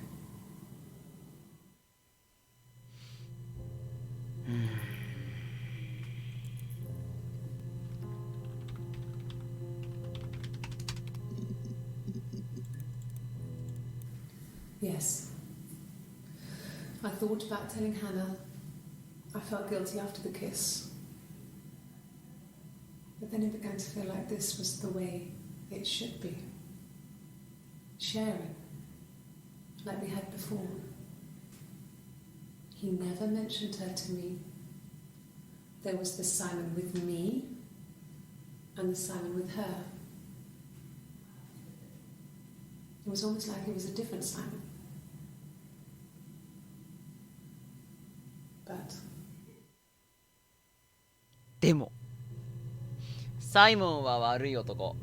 Yes. I thought about telling Hannah. I felt guilty after the kiss. But then it began to feel like this was the way it should be. Sharing, like we had before. He never mentioned her to me. There was the Simon with me and the Simon with her. It was almost like it was a different Simon. But でもサイモンは悪い男。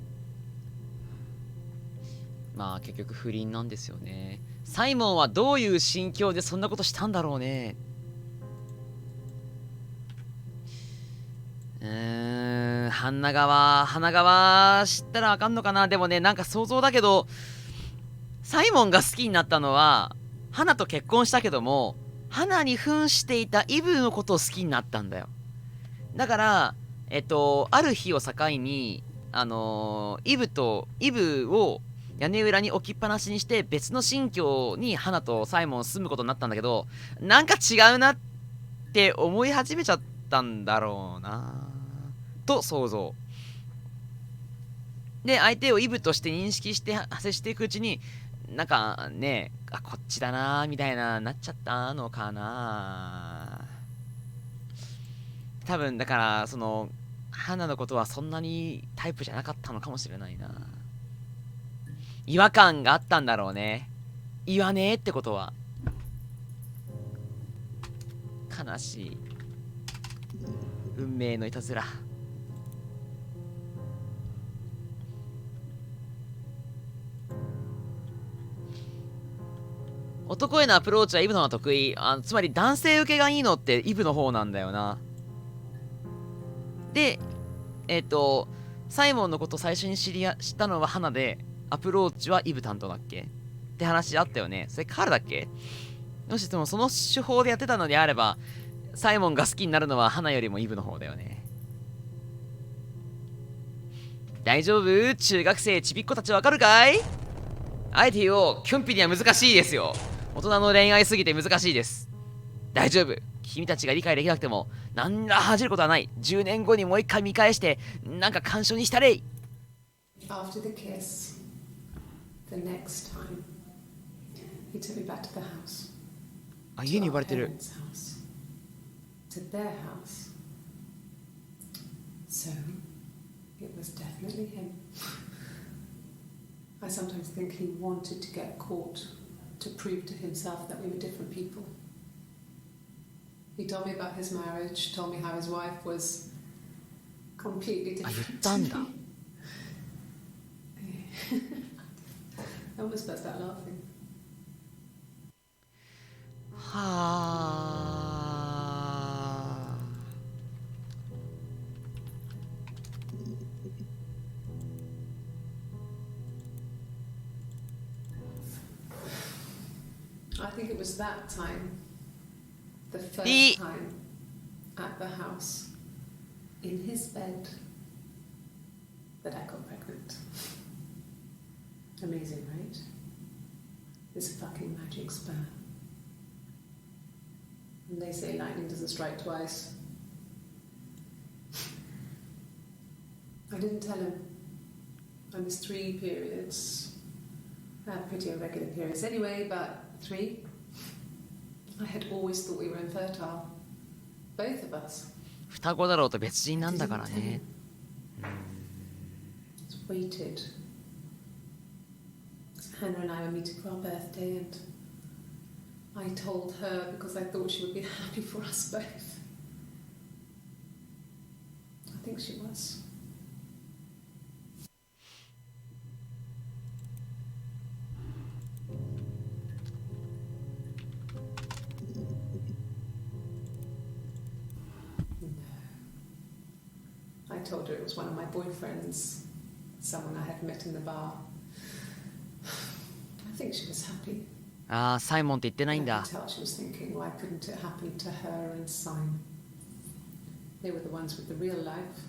まあ結局不倫なんですよね。サイモンはどういう心境でそんなことしたんだろうね。花川知ったらあかんのかな。でもね、なんか想像だけど、サイモンが好きになったのは花と結婚したけども、花に扮していたイブのことを好きになったんだよ。だからある日を境にイブを屋根裏に置きっぱなしにして別の新居に花とサイモン住むことになったんだけど、なんか違うなって思い始めちゃったんだろうなと想像で、相手をイブとして認識して接していくうちに、なんかね、あ、こっちだなみたいななっちゃったのかな。多分だからその花のことはそんなにタイプじゃなかったのかもしれないな。違和感があったんだろうね。言わねえってことは。悲しい。運命のいたずら。男へのアプローチはイブの方が得意。つまり男性受けがいいのってイブの方なんだよな。で、サイモンのこと最初に知ったのは花で、アプローチはイブ担当だっけって話あったよね。それカールだっけ。もしでもその手法でやってたのであれば、サイモンが好きになるのは花よりもイブの方だよね。大丈夫？中学生ちびっ子たちわかるかい？あえて言おう、キョンピには難しいですよ。大人の恋愛すぎて難しいです。大丈夫。君たちが理解できなくても、なんら恥じることはない。10年後にもう一回見返して、なんか感傷にしたれい。after the kiss, the next time, he took me back to the house. あ、家に呼ばれてる。To our parents' house. To their house. So, it was definitely him. I sometimes think he wanted to get caught to prove to himself that we were different people. He told me about his marriage, told me how his wife was completely different. あ、言ったんだ。I almost burst out laughing. はあ。think it was that time, the first time at the house, in his bed, that I got pregnant. Amazing, right? This fucking magic spell. And they say lightning doesn't strike twice. I didn't tell him. I missed 3 periods. I had pretty irregular periods anyway, but 3. I had always thought we were infertile. Both of us. 双子だろうと別人なんだからね。Waited. Hannah and I were meeting for our birthday, and I told her because I thought she would be happy for us both. I think she was. No. I told her it was one of my boyfriends, someone I had met in the bar. I think she was happy. ああ、サイモンって言ってないん I だ。 could tell she was thinking, why couldn't it happen to her and Simon? They were the ones with the real life.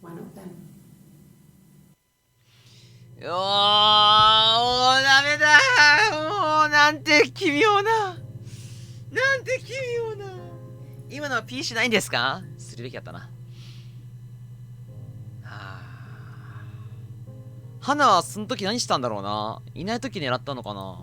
Why not them? おー、ダメだ。もうなんて奇妙な。なんて奇妙な。今のは P しないんですか？するべきだったな。花はその時何したんだろうな。いない時狙ったのかな。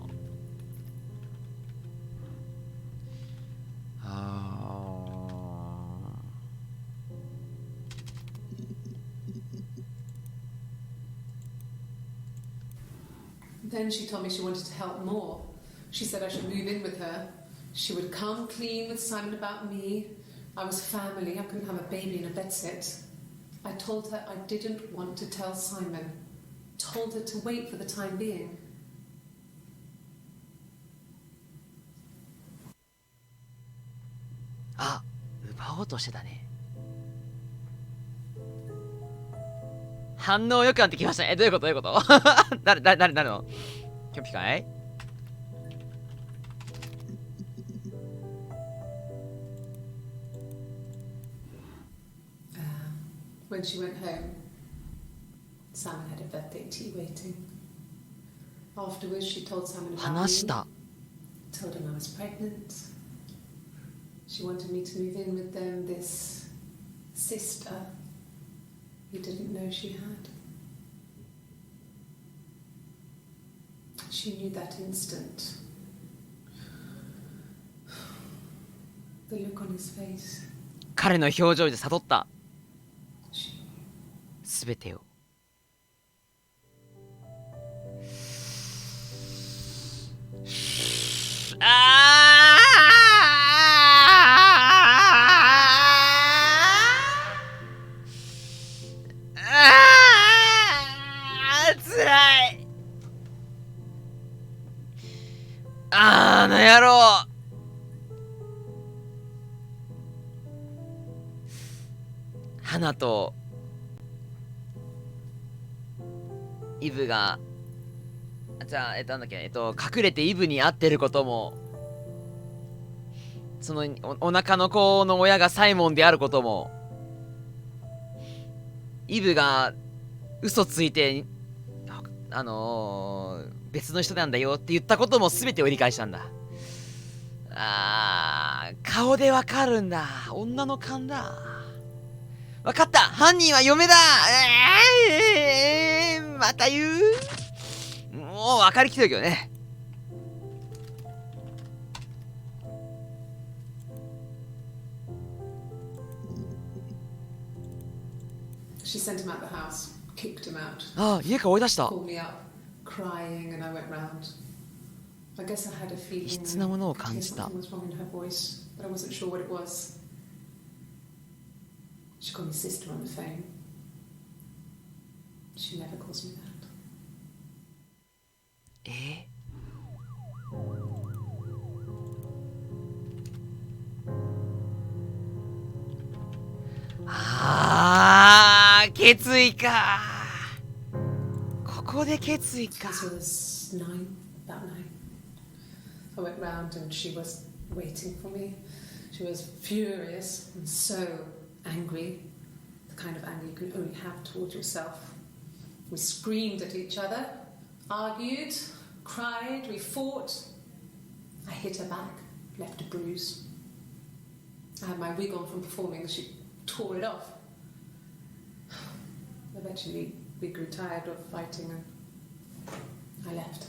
Then she told me she wanted to help more. She said I should move in with her. She would come clean with Simon about me. I was family. I couldn't have a baby in a bedsit. I told her I didn't want to tell Simon. Told her to wait for the time being. あ、奪おうとしてたね。反応良くなってきましたね。どういうことどういうこと誰のキョピかい？ When she went home, Simon had a birthday tea waiting. Afterwards, she told Simon about 話し me. た。 Told him I was pregnant. She wanted me to move in with them, this sister he didn't know she had. She knew that instant. The look on his face. 彼の表情で悟った。 She すべてを。つらい。あの野郎。花とイブが、じゃあなんだっけ、隠れてイブに会ってることも、その お腹の子の親がサイモンであることも、イブが嘘ついて別の人なんだよって言ったことも全てを理解したんだ。顔でわかるんだ。女の勘だ。わかった。犯人は嫁だ。また言う。もう分かりきてるけどね。She sent him out the house, kicked him out. ああ、家から追い出した。 Called me up, crying, and I went round. I guess I had a feeling 異質なものを感 I じ heard た。 something was wrong in her voice, but I wasn't sure what it was. She called me sister on the phone. She never calls me that. 決意か。ここで決意か。This was 9, about 9. I went round and she was waiting for me. She was furious and so angry, the kind of anger you can only have towards yourself. We screamed at each other, argued, cried, we fought. I hit her back, left a bruise. I had my wig on from performing and she tore it off. Eventually we grew tired of fighting and I left.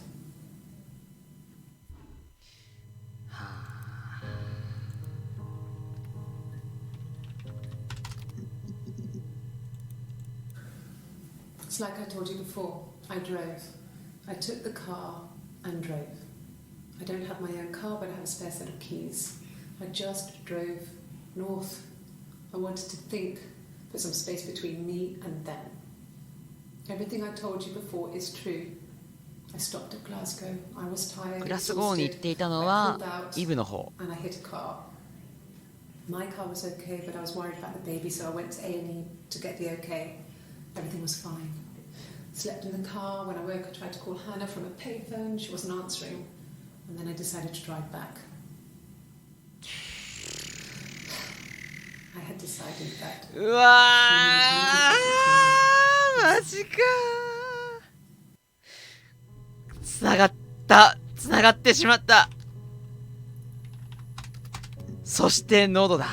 It's like I told you before, I drove. I took the car and drove. I don't have my own car, but I have a spare set of keys. I just drove north. I wanted to think, put some space between me and them. Everything I told you before is true. I stopped at Glasgow. I was tired, グラスゴーに行っていたのはイブの方。 and I hit a car. My car was okay, but I was worried about the baby, so I went to A&E to get the okay. Everything was fine. Slept in the car. When I woke, I tried to call Hannah from a payphone. She wasn't answering. And then I decided to drive back. I had decided that. うわー、マジかー。つながった。つながってしまった。そして喉だ。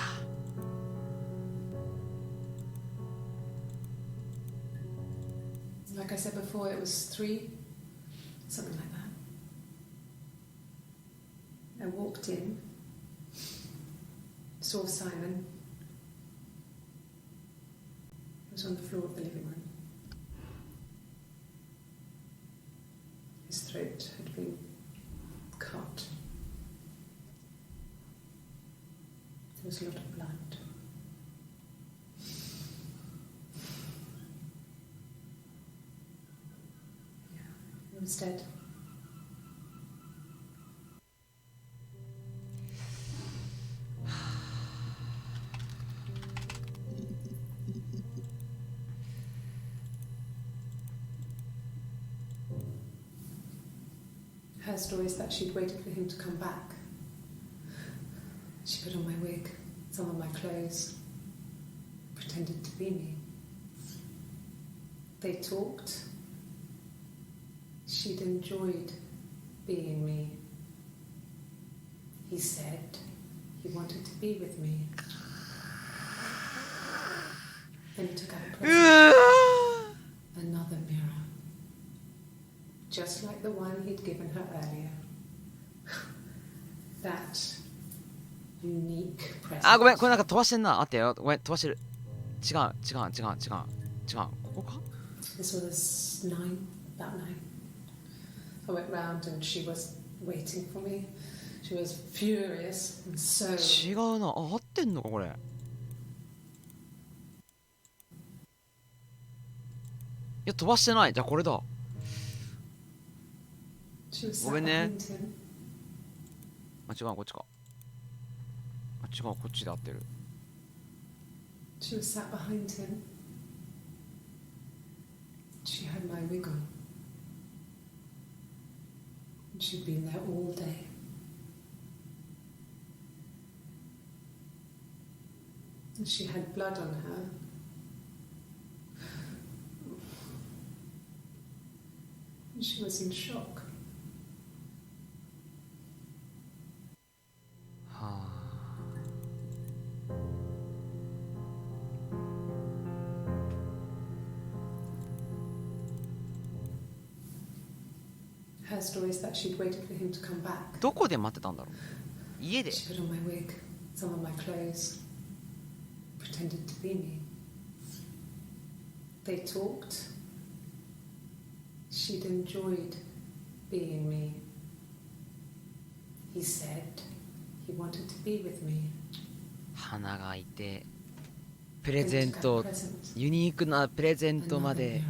Like I said before, it was 3, something like that. I walked in, saw Simon. He was on the floor of the living room. His throat had been cut. There was a lot of blood. He was dead. Her story is that she'd waited for him to come back. She put on my wig, some of my clothes, pretended to be me. They talked. She'd enjoyed being me. He said he wanted to be with me. Then he took out a present. Another mirror. Just like the one he'd given her earlier. That unique present. あ、ごめん、これなんか飛ばしてんな。あってよ。ごめん、飛ばしてる。違う。ここか？ This was 9, about 9. I went round and she was waiting for me. She was furious and so. 違うな。あ、合ってんのかこれ。いや、飛ばしてない。じゃあこれだ。She was ご sat めんね。 behind him. あ、違う、こっちか。あ、違う、こっちで合ってる。 She was sat behind him. She had my wig on. And she'd been there all day. And she had blood on her. And she was in shock. はあ。Her story is that she'd waited for him to come back. どこで待ってたんだろう。家で。 She put on my wig, some of my clothes, pretended to be me. They talked. She'd enjoyed being me. He said he wanted to be with me. 花がいて、プレゼン Then took out ト a、present, ユニークなプレゼントま another で。 mirror,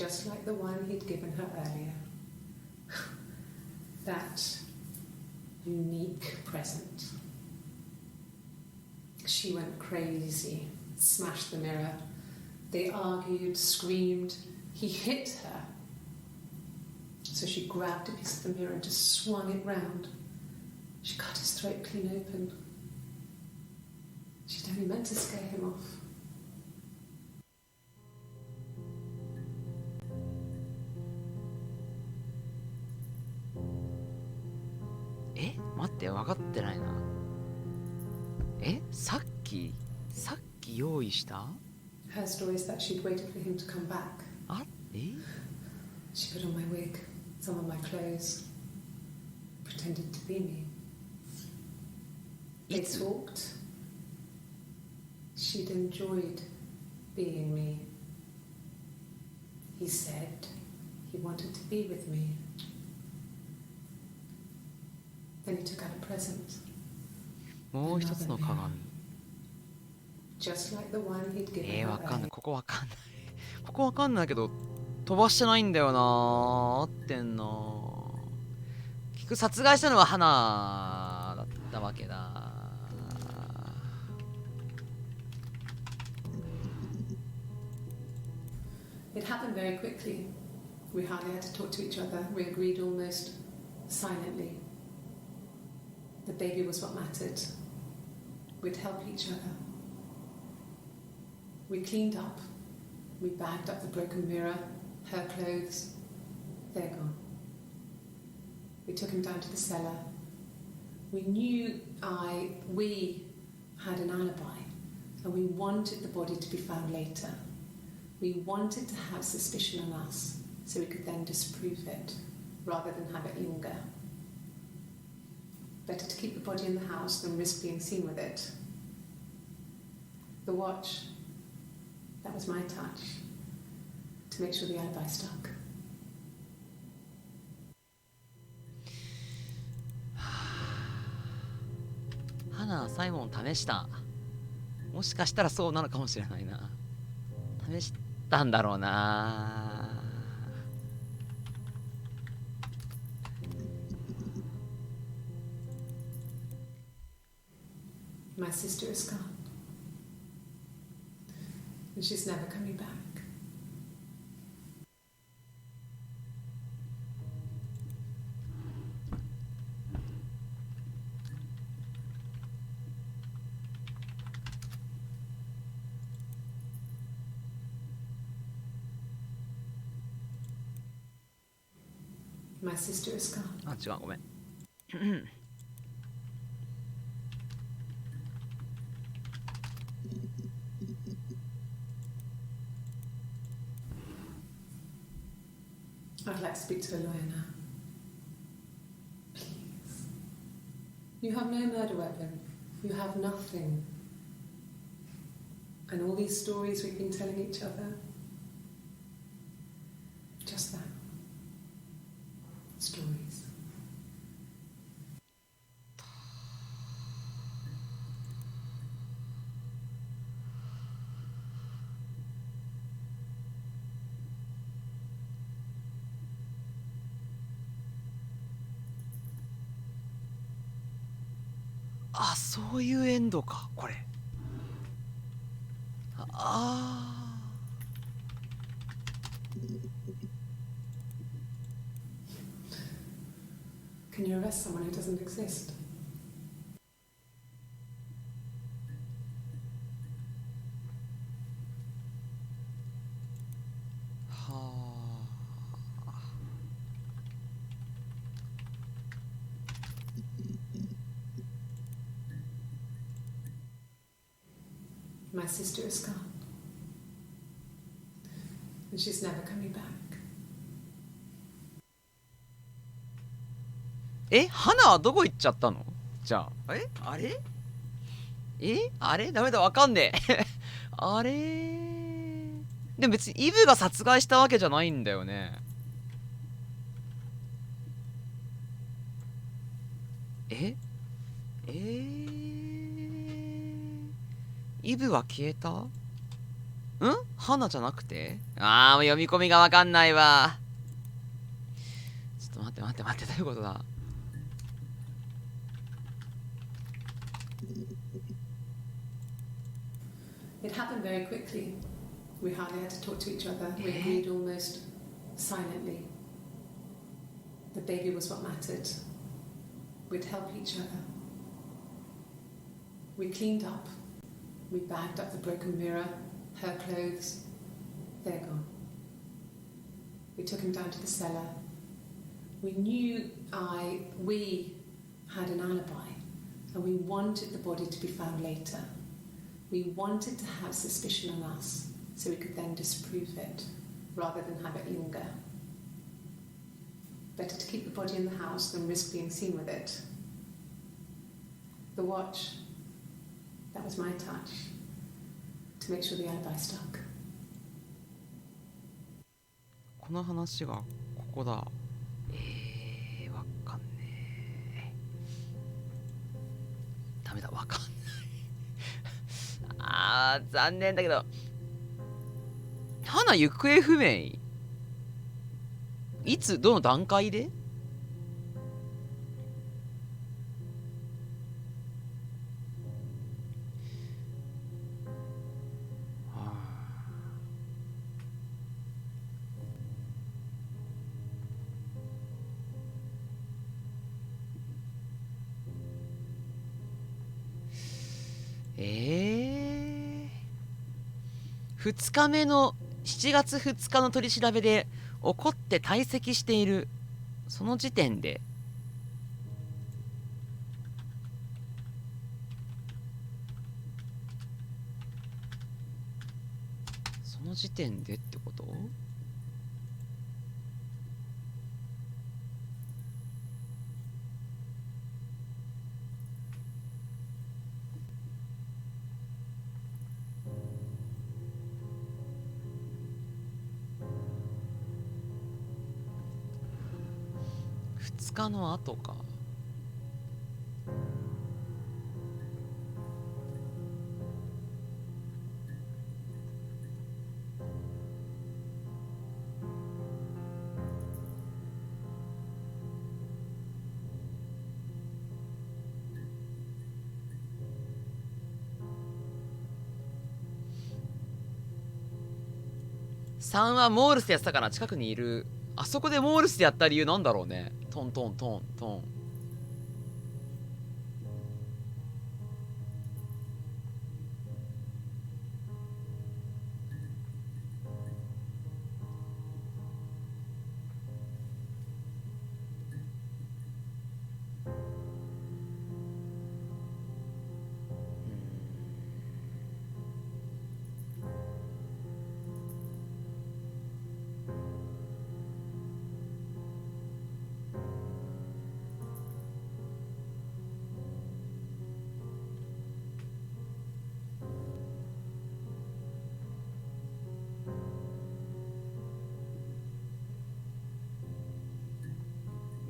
just like the one he'd given her earlier. That unique present. She went crazy, smashed the mirror. They argued, screamed. He hit her. So So she grabbed a piece of the mirror and just swung it round. She cut his throat clean open. She'd only meant to scare him off. 待って、分かってないな。さっき用意した？ Her story is that she'd waited for him to come back. She put on my wig, some of my clothes, pretended to be me. They talked. She'd enjoyed being me. He said he wanted to be with me. Then he took out a present. もう一つの鏡。Just like the one he'd given her. わかんない。ここわかんない。ここわかんないけど、飛ばしてないんだよな。合ってんな。結局殺害したのは花だったわけだ。It happened very quickly. We hardly had to talk to each other. We agreed almost silently. The baby was what mattered. We'd help each other. We cleaned up. We bagged up the broken mirror, her clothes. They're gone. We took him down to the cellar. We knew we had an alibi, and we wanted the body to be found later. We wanted to have suspicion on us, so we could then disprove it, rather than have it linger. Better to keep the body in the house than risk being seen with it. The watch, that was my touch, to make sure the alibi stuck. 花、サイモン試した。もしかしたらそうなのかもしれないな。試したんだろうな。My sister is gone. And she's never coming back. My sister is gone. あ、違う、ごめん。I'd like to speak to a lawyer now. Please. You have no murder weapon. You have nothing. And all these stories we've been telling each other. Just that. Stories. Ah, そういうエンドか、これ。Can you arrest someone who doesn't exist? My sister is gone. And she's never coming back. 花はどこ行っちゃったの？じゃあ、あれ？あれ？ダメだ、わかんねえ。あれ？でも別にイブが殺害したわけじゃないんだよね。イブは消えた？花じゃなくて？もう読み込みがわかんないわ。ちょっと待って、どういうことだ？It happened very quickly. We hardly had to talk to each other. We agreed almost silently. baby was what mattered. We'd help each other. We cleaned up. We bagged up the broken mirror, her clothes. They're gone. We took him down to the cellar. We knew we had an alibi, and we wanted the body to be found later. We wanted to have suspicion on us, so we could then disprove it, rather than have it linger. Better to keep the body in the house than risk being seen with it. The watch, that was my touch, to make sure the alibi stuck. この話がここだ。わかんねえ。ダメだ、わかんない残念だけど、花行方不明、いつどの段階で？2日目の7月2日の取り調べで怒って退席している。その時点でってこと？2日の後か。3はモールスでやってたから近くにいる。あそこでモールスでやった理由なんだろうね。トントントントン。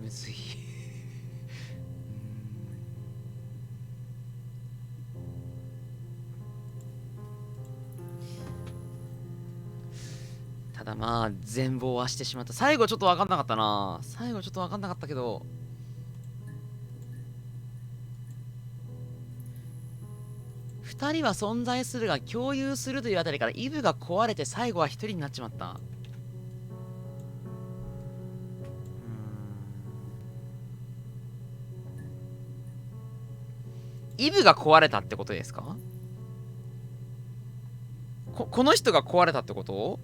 むずいただまあ全貌はしてしまった。最後ちょっと分かんなかったな。最後ちょっと分かんなかったけど、2人は存在するが共有するというあたりからイブが壊れて最後は1人になっちまった。イブが壊れたってことですか？この人が壊れたってこと？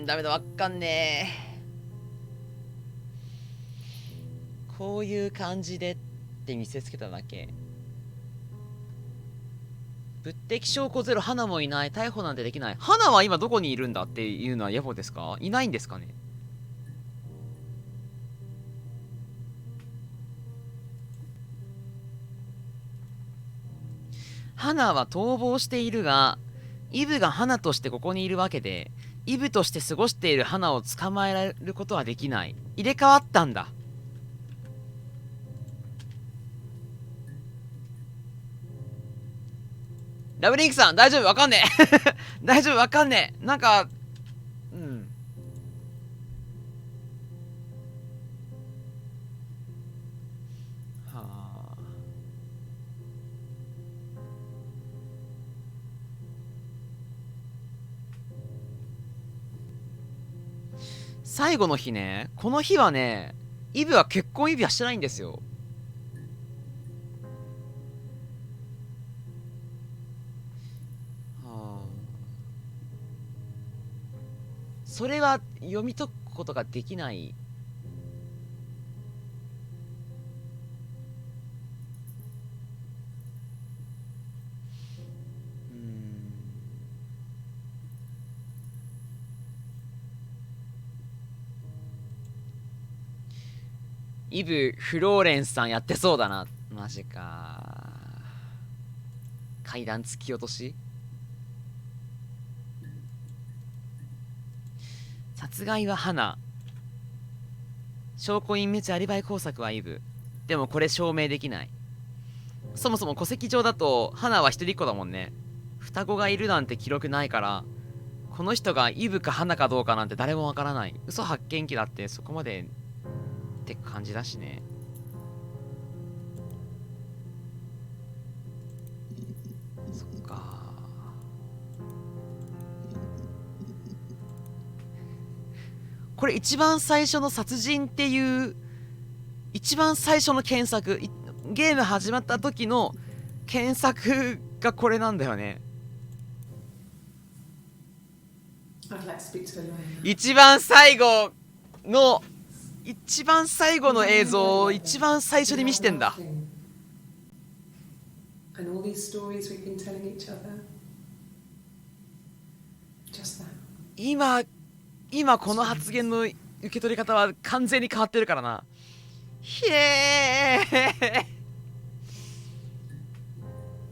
ダメだ、わかんねえ。こういう感じでって見せつけただけ。物的証拠ゼロ、花もいない、逮捕なんてできない。花は今どこにいるんだっていうのは野暮ですか？いないんですかね？花は逃亡しているが、イブが花としてここにいるわけで、イブとして過ごしている花を捕まえられることはできない。入れ替わったんだ。ラブリンクさん、大丈夫？わかんねえ。大丈夫？わかんねえ。なんか、最後の日ね、この日はね、イブは結婚指輪してないんですよ。はあ、それは読み解くことができない。イブ・フローレンスさんやってそうだな。マジか。階段突き落とし。殺害は花。証拠隠滅アリバイ工作はイブ。でもこれ証明できない。そもそも戸籍上だと花は一人っ子だもんね。双子がいるなんて記録ないから、この人がイブか花かどうかなんて誰もわからない。嘘発見器だってそこまでって感じだしね。そっか。これ一番最初の殺人っていう一番最初の検索、ゲーム始まった時の検索がこれなんだよね。一番最後の映像を一番最初に見せてんだ。今この発言の受け取り方は完全に変わってるからな。ひえー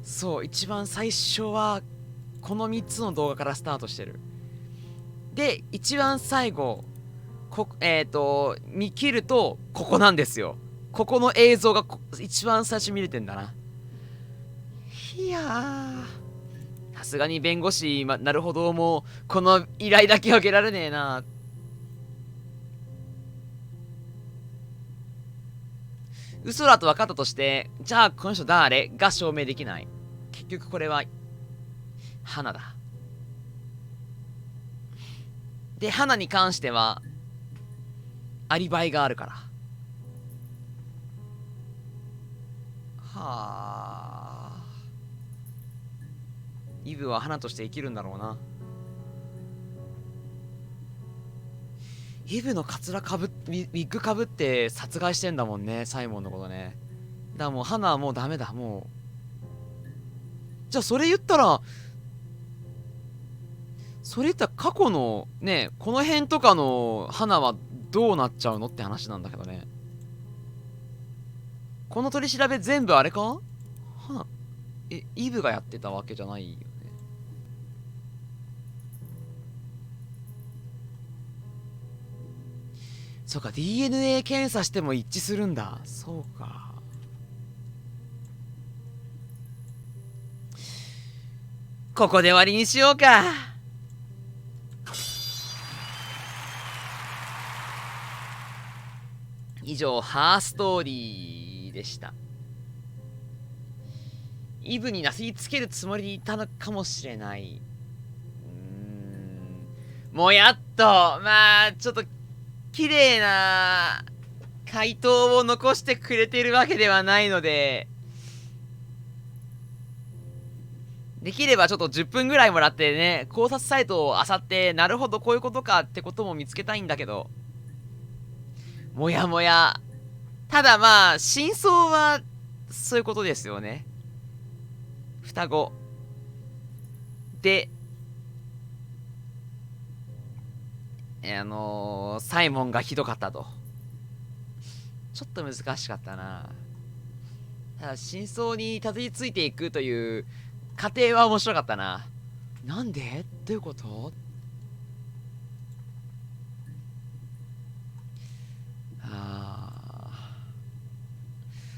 そう、一番最初はこの3つの動画からスタートしてる。で、一番最後見切るとここなんですよ。ここの映像が一番最初見れてんだな。いやー、さすがに弁護士、なるほど、もうこの依頼だけは受けられねえな。嘘だと分かったとして、じゃあこの人誰が証明できない。結局これは花だ。で、花に関してはアリバイがあるから。はあ。イブは花として生きるんだろうな。イブのカツラかぶっウィッグかぶって殺害してんだもんね、サイモンのことね。だからもう花はもうダメだ。もうじゃあそれ言ったら過去のね、この辺とかの花はどうなっちゃうのって話なんだけどね。この取り調べ全部あれか？花、イブがやってたわけじゃないよね。そうか、 DNA 検査しても一致するんだ。そうか。ここで終わりにしようか。以上、ハーストーリーでした。イブになすりつけるつもりでいたのかもしれない。もやっと、まあ、ちょっと、綺麗な回答を残してくれてるわけではないので、できればちょっと10分ぐらいもらってね、考察サイトを漁って、なるほどこういうことかってことも見つけたいんだけど、もやもや。ただまあ、真相は、そういうことですよね。双子。で、サイモンがひどかったと。ちょっと難しかったな。ただ、真相にたどり着いていくという過程は面白かったな。なんで？どういうこと？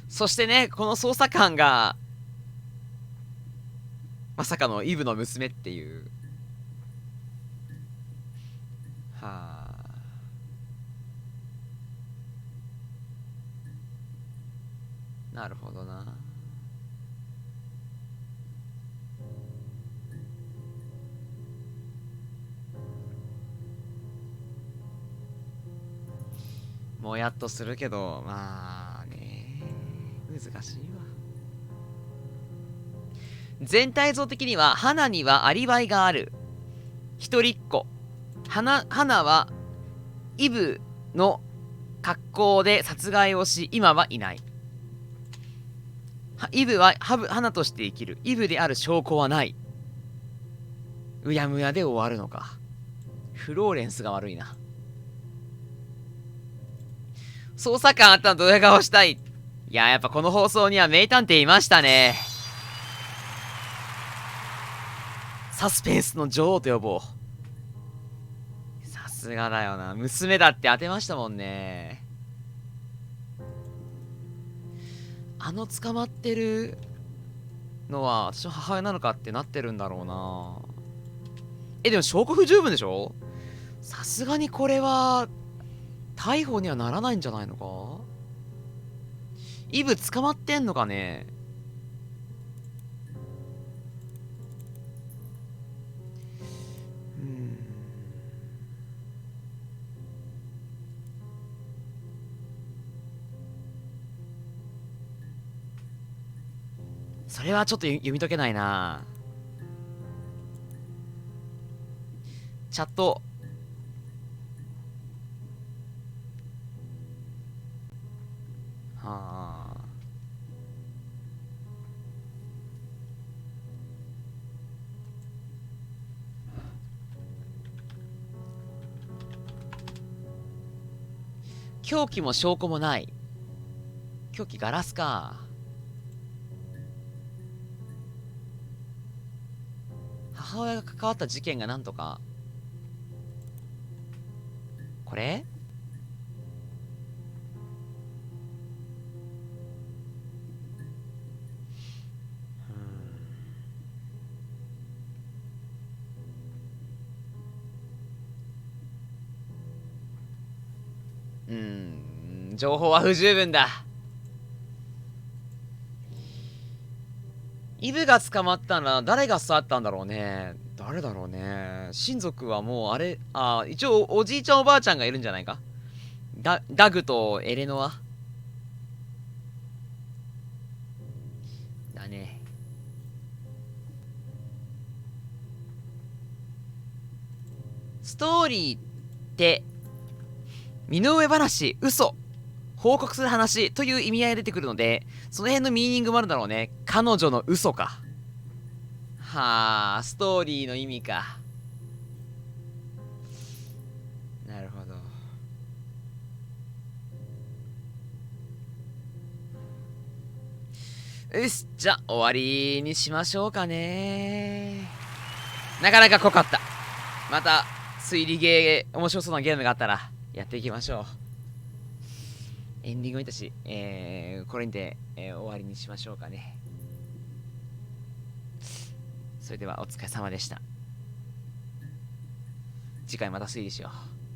そしてね、この捜査官が、まさかのイブの娘っていう。はあ。なるほどな。もやっとするけど、まあね、難しいわ。全体像的には花にはアリバイがある。一人っ子。花はイブの格好で殺害をし、今はいない。イブは花として生きる。イブである証拠はない。うやむやで終わるのか。フローレンスが悪いな。捜査官あったのドヤ顔したい。いや、やっぱこの放送には名探偵いましたね。サスペンスの女王と呼ぼう。さすがだよな。娘だって当てましたもんね。捕まってるのは私の母親なのかってなってるんだろうな。でも証拠不十分でしょ。さすがにこれは逮捕にはならないんじゃないのか。イブ捕まってんのかね。それはちょっと読み解けないな。チャット。はあ。凶器も証拠もない。凶器ガラスか。母親が関わった事件がなんとか。これ情報は不十分だ。イブが捕まったら誰が触ったんだろうね。誰だろうね。親族はもうあれ、一応おじいちゃんおばあちゃんがいるんじゃないか。ダグとエレノアだね。ストーリーって身の上話、嘘、報告する話という意味合いが出てくるので、その辺のミーニングもあるだろうね。彼女の嘘か。はあ、ストーリーの意味か。なるほど。よし、じゃあ終わりにしましょうかね。なかなか濃かった。また推理ゲー、面白そうなゲームがあったらやっていきましょう。エンディングもいたし、これにて、終わりにしましょうかね。それではお疲れ様でした。次回また推理しよう。